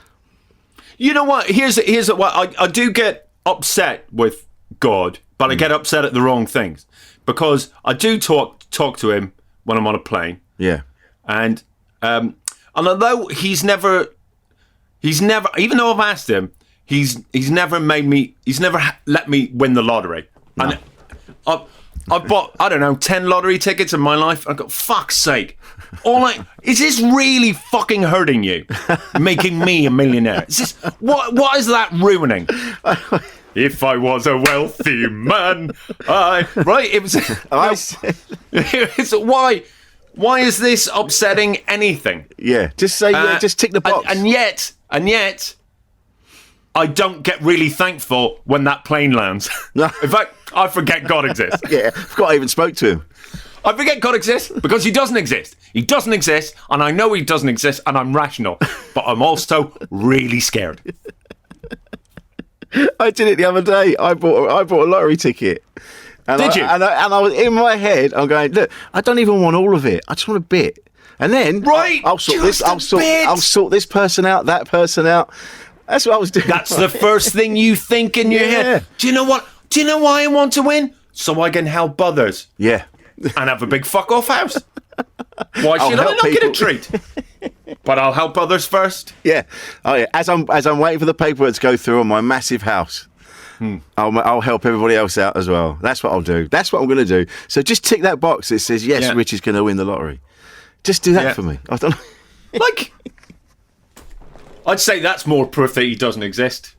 You know what? Here's what I do get upset with God, but I get upset at the wrong things, because I do talk to him when I'm on a plane. Yeah. And although he's never, even though I've asked him, he's never let me win the lottery. No. And I've bought, I don't know, 10 lottery tickets in my life. I go, fuck's sake. Is this really fucking hurting you? Making me a millionaire? Is this, what is that ruining? If I was a wealthy man, right? It was, it's why is this upsetting anything? Yeah, just say, just tick the box. And yet, I don't get really thankful when that plane lands. No. In fact, I forget God exists. Yeah, I forgot I even spoke to him. I forget God exists because he doesn't exist. He doesn't exist, and I know he doesn't exist, and I'm rational. But I'm also really scared. I did it the other day. I bought a lottery ticket. And Did you? And I was in my head. I'm going, look, I don't even want all of it. I just want a bit. And then I'll sort this. I'll sort this person out, that person out. That's what I was doing. That's the first thing you think in your head. Do you know what? Do you know why I want to win? So I can help others. Yeah. And have a big fuck off house. Why should I not get a treat? but I'll help others first. Yeah. Oh, yeah. As I'm waiting for the paperwork to go through on my massive house, I'll help everybody else out as well. That's what I'll do. That's what I'm going to do. So just tick that box that says, yes, Rich is going to win the lottery. Just do that for me. I don't know. Like, I'd say that's more proof that he doesn't exist.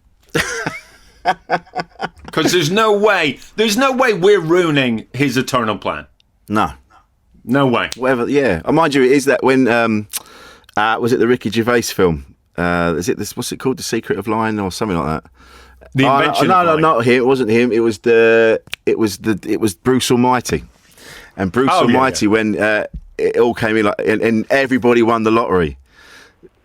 Because there's no way we're ruining his eternal plan. No. No way. Whatever, yeah. Mind you, it is that when, was it the Ricky Gervais film? Is it this? What's it called? The Secret of Lying or something like that? The invention. No, not him. It wasn't him. It was Bruce Almighty, and Bruce Almighty when it all came in and everybody won the lottery.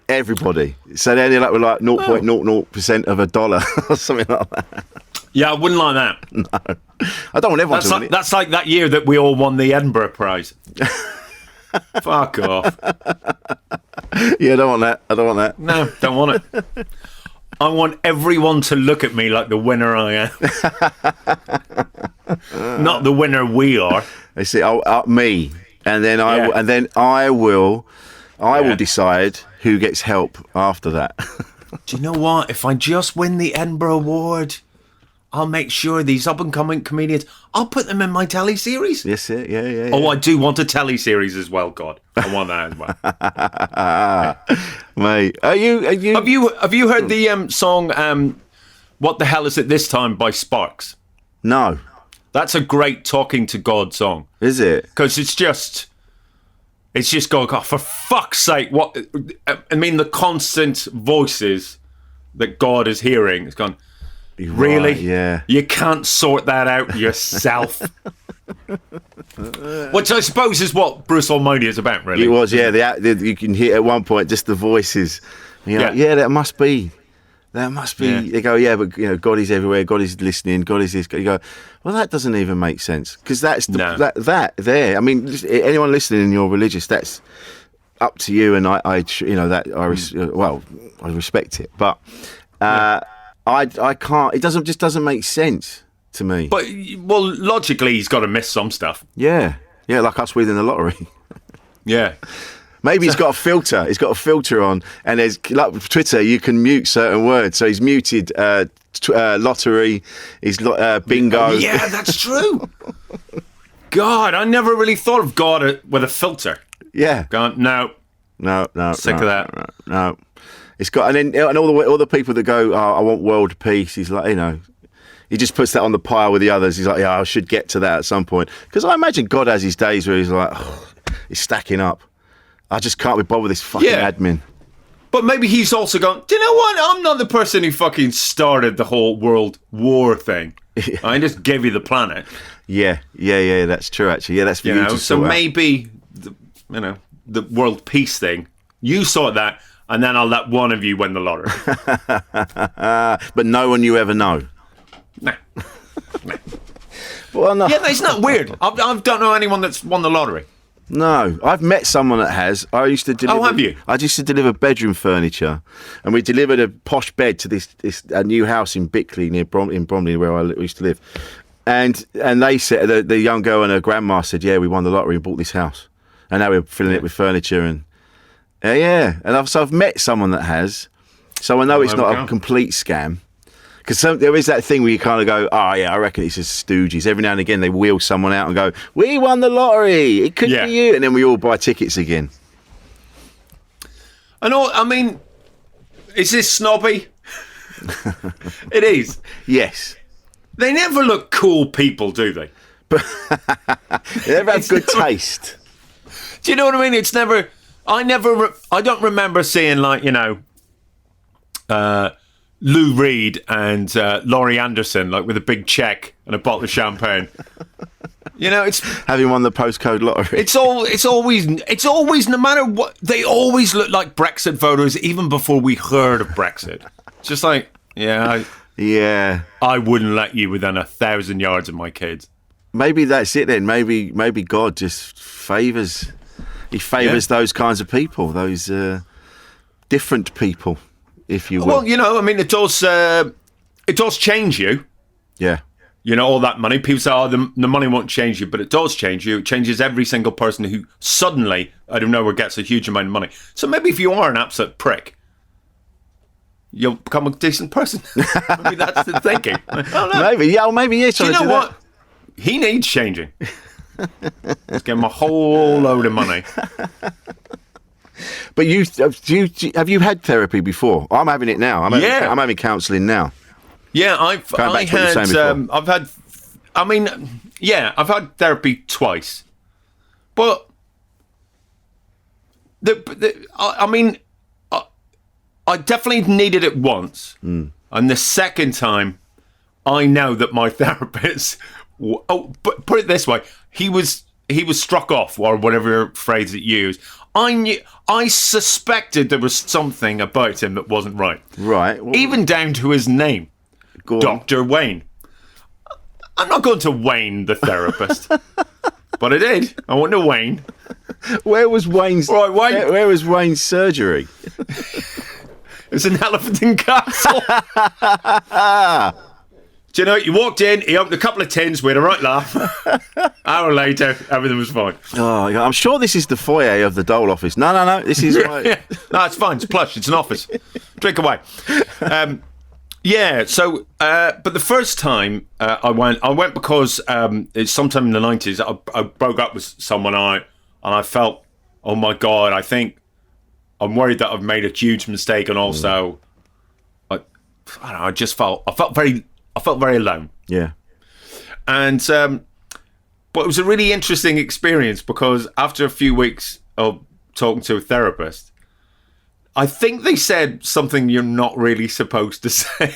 Everybody. So they ended up with like 0.00% of a dollar or something like that. Yeah, I wouldn't like that. No, I don't want everyone to win it. That's like that year that we all won the Edinburgh Prize. Fuck off. Yeah, I don't want that. No, don't want it. I want everyone to look at me like the winner I am, not the winner we are. They say, me, and then I will decide who gets help after that. Do you know what? If I just win the Edinburgh Award, I'll make sure these up-and-coming comedians, I'll put them in my telly series. Yes, yeah. Oh, I do want a telly series as well, God. I want that as well. Mate, are you... Have you heard the song, What the Hell Is It This Time by Sparks? No. That's a great Talking to God song. Is it? Because it's just going, oh, for fuck's sake, what... I mean, the constant voices that God is hearing. It's gone... Really? Right, yeah. You can't sort that out yourself. Which I suppose is what Bruce Almighty is about, really. It was, yeah. You can hear at one point just the voices. And you're like, that must be. Yeah. They go, yeah, but God is everywhere. God is listening. God is this. You go, well, that doesn't even make sense because that's that there. I mean, anyone listening and you're religious, that's up to you. And I respect it, but. I can't. It doesn't make sense to me. But logically, he's got to miss some stuff. Yeah, like us winning the lottery. Yeah, maybe he's got a filter. He's got a filter on, and there's like with Twitter, you can mute certain words. So he's muted lottery. He's bingo. Yeah, that's true. God, I never really thought of God with a filter. Yeah. Gone. No. Sick of that. No. It's got, and all the people that go, I want world peace. He's like, he just puts that on the pile with the others. He's like, yeah, I should get to that at some point. Because I imagine God has his days where he's like, he's stacking up. I just can't be bothered with this fucking admin. But maybe he's also gone, do you know what? I'm not the person who fucking started the whole world war thing. I just gave you the planet. Yeah, that's true, actually. Yeah, that's for you to so sort maybe, the world peace thing, you sort that. And then I'll let one of you win the lottery. But no one you ever know. Nah. Well, no. Yeah, it's not weird. I don't know anyone that's won the lottery. No, I've met someone that has. I used to deliver. Oh, have you? I used to deliver bedroom furniture, and we delivered a posh bed to this new house in Bickley in Bromley, where I used to live. And they said the young girl and her grandma said, "Yeah, we won the lottery and bought this house, and now we're filling it with furniture and." And I've met someone that has, so I know it's not a complete scam. Because there is that thing where you kind of go, oh yeah, I reckon it's just stooges. Every now and again they wheel someone out and go, we won the lottery, it could be you, and then we all buy tickets again. I mean, is this snobby? It is. Yes. They never look cool people, do they? They never have good taste. Do you know what I mean? It's never... I don't remember seeing Lou Reed and Laurie Anderson with a big check and a bottle of champagne. It's having won the postcode lottery. It's always no matter what, they always look like Brexit voters even before we heard of Brexit. Just like I wouldn't let you within 1,000 yards of my kids. Maybe that's it then. Maybe God just favours. He favours those kinds of people, those different people, if you will. Well, it does change you. Yeah. You know, all that money. People say, oh, the money won't change you, but it does change you. It changes every single person who suddenly, out of nowhere, gets a huge amount of money. So maybe if you are an absolute prick, you'll become a decent person. Maybe that's the thinking. I don't know. Maybe, yeah, or maybe yes. Do you know what? He needs changing. Let's give him a whole load of money. But have you had therapy before? I'm having it now. I'm having counselling now. Yeah, I've had therapy twice, but I definitely needed it once, and the second time, I know that my therapist. But put it this way, he was struck off, or whatever phrase it used. I suspected there was something about him that wasn't right. Right, even down to his name. Dr. Wayne. I'm not going to Wayne the therapist, but I did. I went to Wayne. Where was Wayne's? Right, Wayne. Where was Wayne's surgery? It's an Elephant and Castle. Do you know, you walked in, he opened a couple of tins, we had a right laugh. Hour later, everything was fine. Oh, I'm sure this is the foyer of the Dole office. No, this is right. No, it's fine, it's plush, it's an office. Drink away. But the first time I went because it's sometime in the 90s, I broke up with someone and I felt, oh my God, I think I'm worried that I've made a huge mistake, and also, I don't know, I felt very alone. Yeah. And but it was a really interesting experience because after a few weeks of talking to a therapist, I think they said something you're not really supposed to say.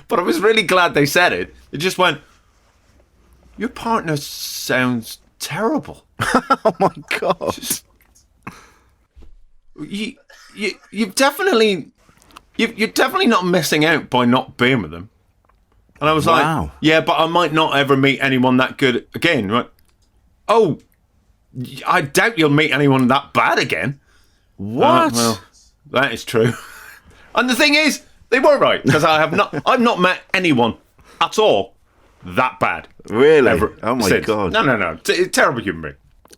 But I was really glad they said it. They just went, your partner sounds terrible. Oh my God. You're definitely not missing out by not being with them. And I was like, yeah, but I might not ever meet anyone that good again. Right? Oh, I doubt you'll meet anyone that bad again. What? Well, that is true. And the thing is, they were right, because I've not met anyone at all that bad. Really? Ever, oh my since. God. No. Terrible human being.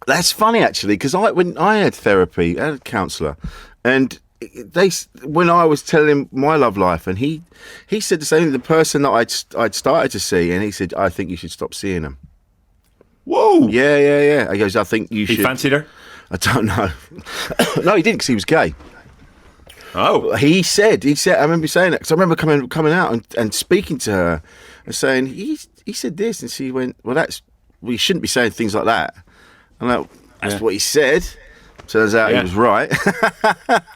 That's funny actually, because when I had therapy, I had a counsellor, and when I was telling him my love life, and he said the same thing. The person that I'd started to see, and he said, I think you should stop seeing them. Whoa. Yeah. He goes, I think you should. He fancied her? I don't know. No, he didn't, because he was gay. Oh. He said. I remember saying that, because I remember coming out and speaking to her and saying, he said this, and she went, well, you shouldn't be saying things like that. I'm like, that's what he said. Turns out he was right.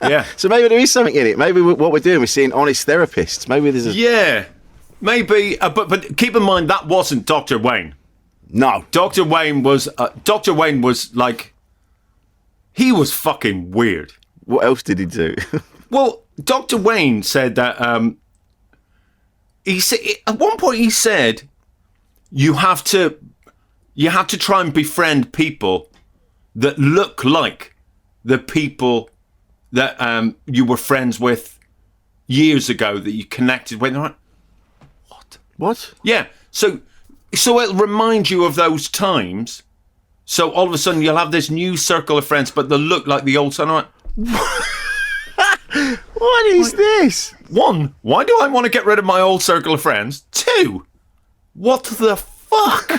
Yeah. So maybe there is something in it. Maybe what we're doing, we're seeing honest therapists. Maybe there's maybe. But keep in mind, that wasn't Dr. Wayne. No. Dr. Wayne was like, he was fucking weird. What else did he do? Well, Dr. Wayne said that he said at one point he said you have to try and befriend people that look like the people that you were friends with years ago that you connected with. Like, What? Yeah. So it'll remind you of those times. So all of a sudden you'll have this new circle of friends, but they'll look like the old son. Like, what is this? 1, why do I want to get rid of my old circle of friends? 2, what the fuck?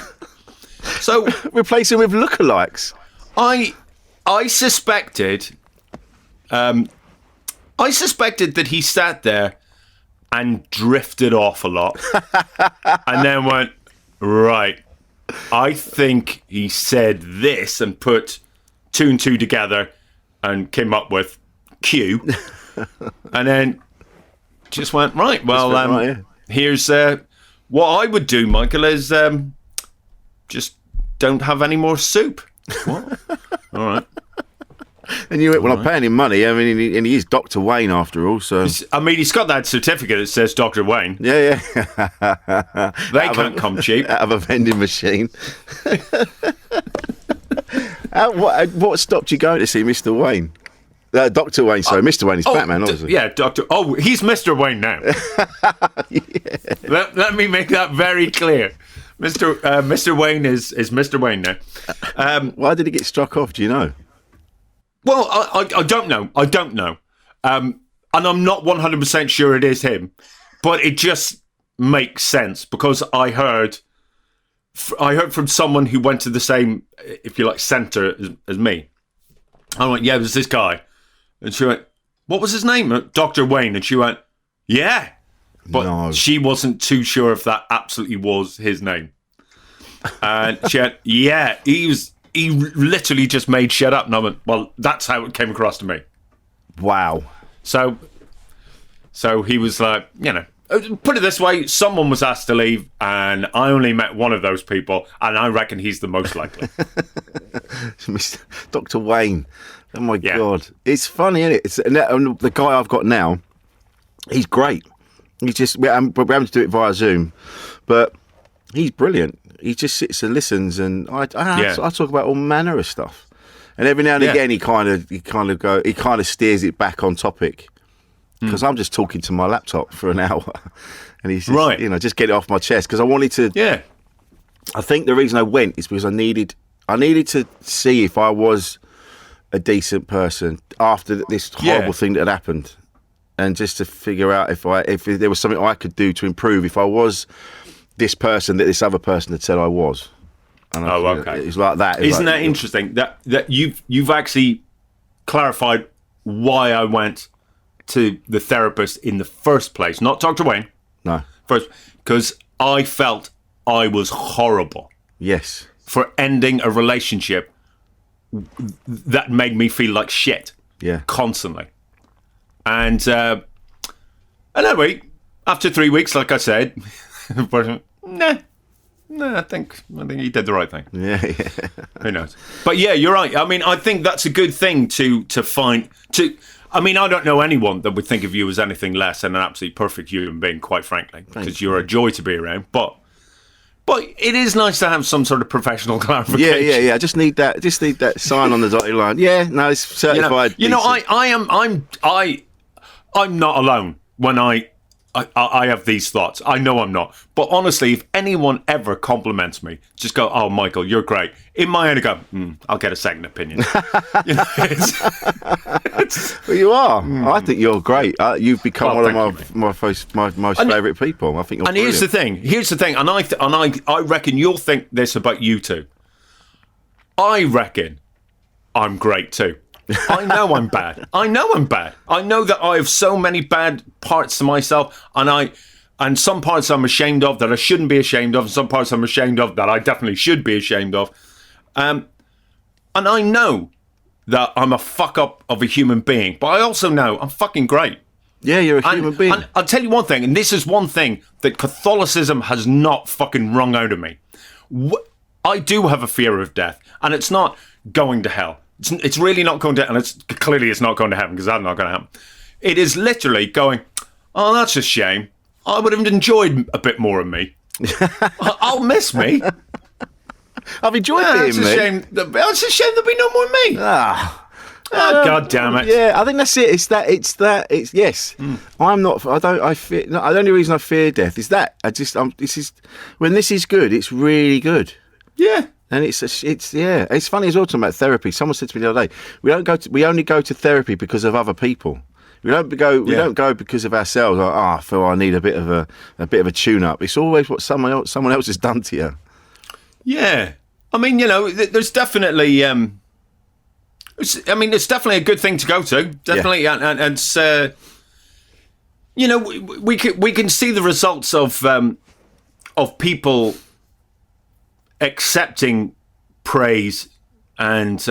So Replace him with lookalikes. I suspected that he sat there and drifted off a lot and then went, right, I think he said this, and put 2 and 2 together and came up with Q. And then just went, right, well, here's what I would do, Michael, is just don't have any more soup. What? All right. And you went, well, I'm paying him money. I mean, and he is Dr. Wayne after all, so... I mean, he's got that certificate that says Dr. Wayne. Yeah. They can't come cheap. Out of a vending machine. What stopped you going to see Mr. Wayne? Dr. Wayne, sorry, Mr. Wayne is Batman, obviously. Yeah, Doctor. Oh, he's Mr. Wayne now. Let me make that very clear. Mr. Wayne is Mr. Wayne now. Why did he get struck off? Do you know? Well, I don't know. I don't know. And I'm not 100% sure it is him, but it just makes sense because I heard from someone who went to the same, if you like, centre as me. I went, yeah, it was this guy. And she went, what was his name? Dr. Wayne. And she went, yeah. But she wasn't too sure if that absolutely was his name. And she went, yeah, he literally just made shit up. And I went, well, that's how it came across to me. Wow. So he was like, put it this way, someone was asked to leave, and I only met one of those people, and I reckon he's the most likely. Dr. Wayne. Oh my God. It's funny, isn't it? The guy I've got now, he's great. He's just, we're having to do it via Zoom, but he's brilliant. He just sits and listens, and I talk about all manner of stuff. And every now and again, he kind of steers it back on topic. Because I'm just talking to my laptop for an hour, and he's just, just get it off my chest. Because I wanted to. Yeah. I think the reason I went is because I needed to see if I was a decent person after this horrible thing that had happened, and just to figure out if there was something I could do to improve if I was this person that this other person had said I was. And okay. It's like that. Isn't that interesting? That you've actually clarified why I went to the therapist in the first place, not Dr. Wayne. No. First, because I felt I was horrible. Yes. For ending a relationship that made me feel like shit. Yeah. Constantly. And anyway, after 3 weeks, like I said, I think he did the right thing. Yeah. Who knows? But yeah, you're right. I mean, I think that's a good thing to find. I mean, I don't know anyone that would think of you as anything less than an absolutely perfect human being, quite frankly, because you're a joy to be around. But it is nice to have some sort of professional clarification. Yeah. I just need that sign on the dotted line. Yeah, no, it's certified. I'm not alone when I have these thoughts. I know I'm not. But honestly, if anyone ever compliments me, just go, oh, Michael, you're great. In my head, I go, I'll get a second opinion. Well, you are. I think you're great. You've become one of my most favourite people. I think you're brilliant. Here's the thing. And I reckon you'll think this about you too. I reckon I'm great too. I know I'm bad. I know that I have so many bad parts to myself, and some parts I'm ashamed of that I shouldn't be ashamed of, and some parts I'm ashamed of that I definitely should be ashamed of. And I know that I'm a fuck up of a human being, but I also know I'm fucking great. Yeah, you're a human being. And I'll tell you one thing, and this is one thing that Catholicism has not fucking wrung out of me. I do have a fear of death, and it's not going to hell. It's really not going to, and it's not going to happen because that's not going to happen. It is literally going, oh, that's a shame. I would have enjoyed a bit more of me. I'll miss me. I've enjoyed being me. It's a shame there'll be no more me. God damn it. Yeah, I think that's it. It's yes. I'm not. I fear. No, the only reason I fear death is that when this is good, it's really good. Yeah. And it's funny as well talking about therapy. Someone said to me the other day, we only go to therapy because of other people. We don't go because of ourselves. Like, I feel I need a bit of a tune up. It's always what someone else has done to you. Yeah, I mean, there's definitely. It's definitely a good thing to go to. Definitely, and it's we can see the results of people accepting praise and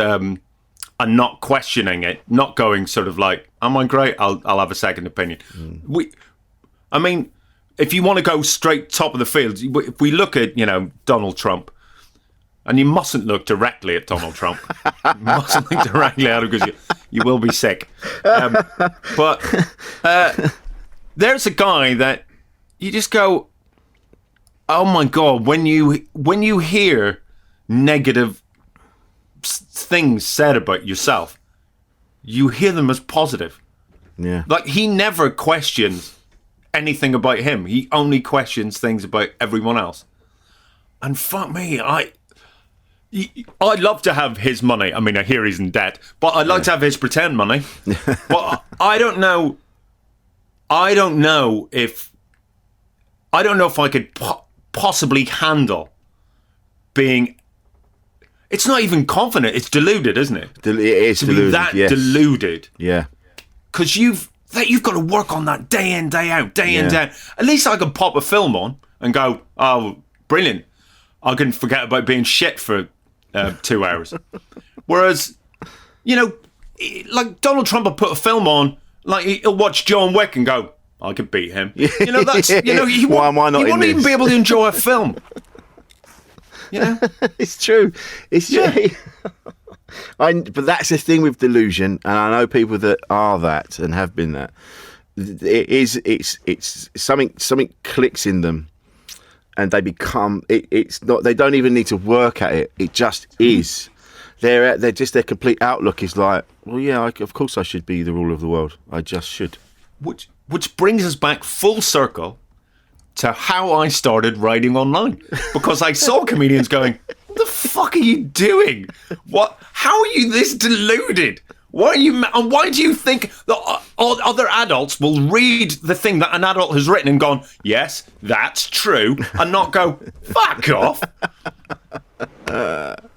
not questioning it, not going sort of like, am I great? I'll have a second opinion. If you want to go straight top of the field, if we look at, Donald Trump, and you mustn't look directly at Donald Trump. You mustn't look directly at him because you will be sick. But there's a guy that you just go, oh my God, when you hear negative things said about yourself, you hear them as positive. Yeah. Like, he never questions anything about him. He only questions things about everyone else. And fuck me, I'd love to have his money. I mean, I hear he's in debt, but I'd like to have his pretend money. But I don't know if I could possibly handle being. It's not even confident. It's deluded, isn't it? It is deluded. Be that yes. deluded. Yeah. Because you've got to work on that day in, day out, day in, day out. At least I could pop a film on and go, oh, brilliant. I can forget about being shit for 2 hours. Whereas, like Donald Trump will put a film on, like he'll watch John Wick and go, I could beat him. Why am I not in He won't even this? be able to enjoy a film. It's true. It's true. But that's the thing with delusion, and I know people that are that and have been that. It's something clicks in them, and they become. It's not. They don't even need to work at it. It just is. They're just their complete outlook is like, well, yeah, of course I should be the ruler of the world. I just should. Which brings us back full circle to how I started writing online, because I saw comedians going, what the fuck are you doing? How are you this deluded? Why do you think that other adults will read the thing that an adult has written and gone, yes, that's true, and not go, fuck off? But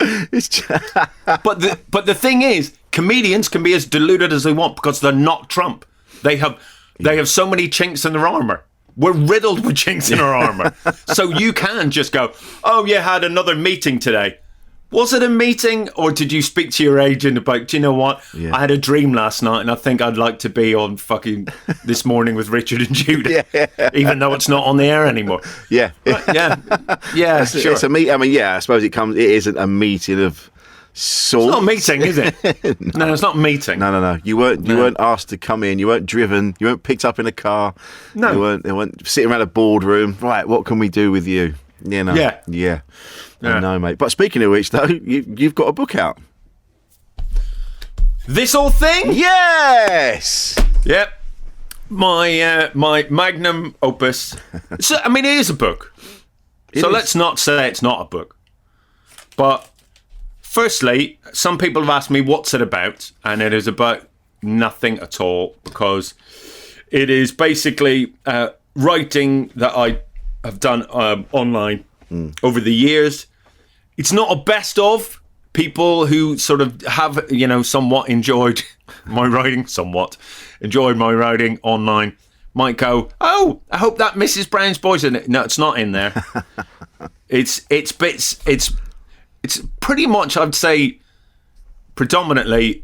the thing is, comedians can be as deluded as they want because they're not Trump. They have so many chinks in their armor. We're riddled with chinks in our armor. So you can just go, oh, yeah, had another meeting today. Was it a meeting, or did you speak to your agent about, do you know what? Yeah. I had a dream last night and I think I'd like to be on fucking This Morning with Richard and Judy, even though it's not on the air anymore. Yeah. Yeah, sure. It's a meet. I mean, yeah, I suppose it isn't a meeting of sorts. It's not a meeting, is it? No, it's not a meeting. No. You weren't asked to come in. You weren't driven. You weren't picked up in a car. No. They weren't sitting around a boardroom. Right, what can we do with you? Yeah. I know, mate. But speaking of which, though, you've got a book out. This Old Thing? Yes. Yep. My magnum opus. So, I mean, it is a book. Let's not say it's not a book. But firstly, some people have asked me what's it about, and it is about nothing at all, because it is basically writing that I have done online over the years. It's not a best of. People who sort of have, somewhat enjoyed my writing online might go, oh, I hope that Mrs. Brown's Boy's in it. No, it's not in there. It's pretty much, I'd say, predominantly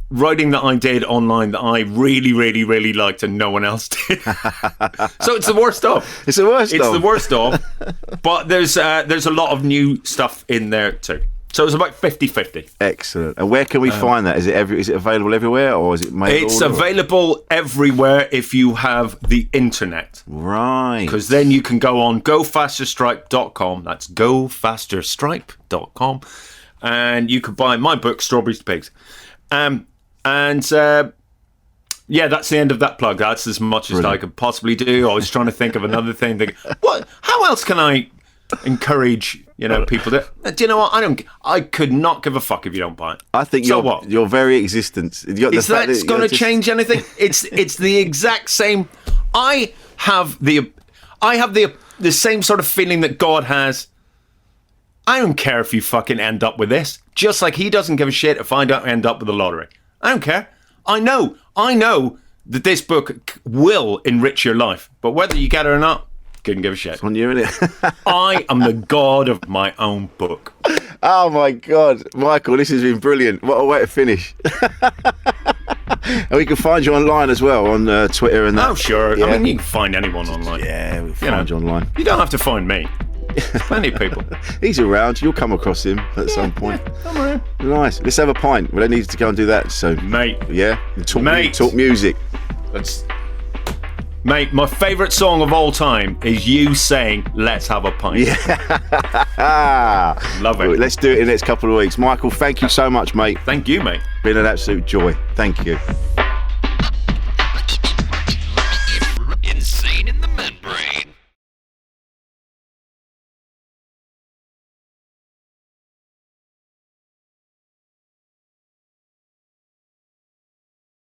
writing that I did online that I really, really, really liked and no one else did. So it's the worst of. It's the worst of. But there's a lot of new stuff in there too. So it's about 50-50. Excellent. And where can we find that? Is it available everywhere, or is it made? It's available everywhere if you have the internet. Right. Because then you can go on gofasterstripe.com. That's gofasterstripe.com. And you can buy my book, Strawberries to Pigs. That's the end of that plug. That's as much as I could possibly do. I was trying to think of another thing. How else can I encourage people to? Do you know what? I could not give a fuck if you don't buy it. I think your very existence. Is that going to change anything? It's the exact same. I have the same sort of feeling that God has. I don't care if you fucking end up with this. Just like he doesn't give a shit if I don't end up with the lottery. I don't care. I know that this book will enrich your life, but whether you get it or not, couldn't give a shit. It's on you, innit? I am the god of my own book. Oh my God, Michael, this has been brilliant. What a way to finish. And we can find you online as well on Twitter and that. Oh, sure. Yeah. I mean, you can find anyone online. Yeah, we'll find you online. You don't have to find me. There's plenty of people. He's around. You'll come across him at some point. I'm around. Nice. Let's have a pint. We don't need to go and do that soon. Mate. Yeah? Talk music. Let's... Mate, my favourite song of all time is you saying, let's have a pint. Yeah. Love it. Let's do it in the next couple of weeks. Michael, thank you so much, mate. Thank you, mate. Been an absolute joy. Thank you.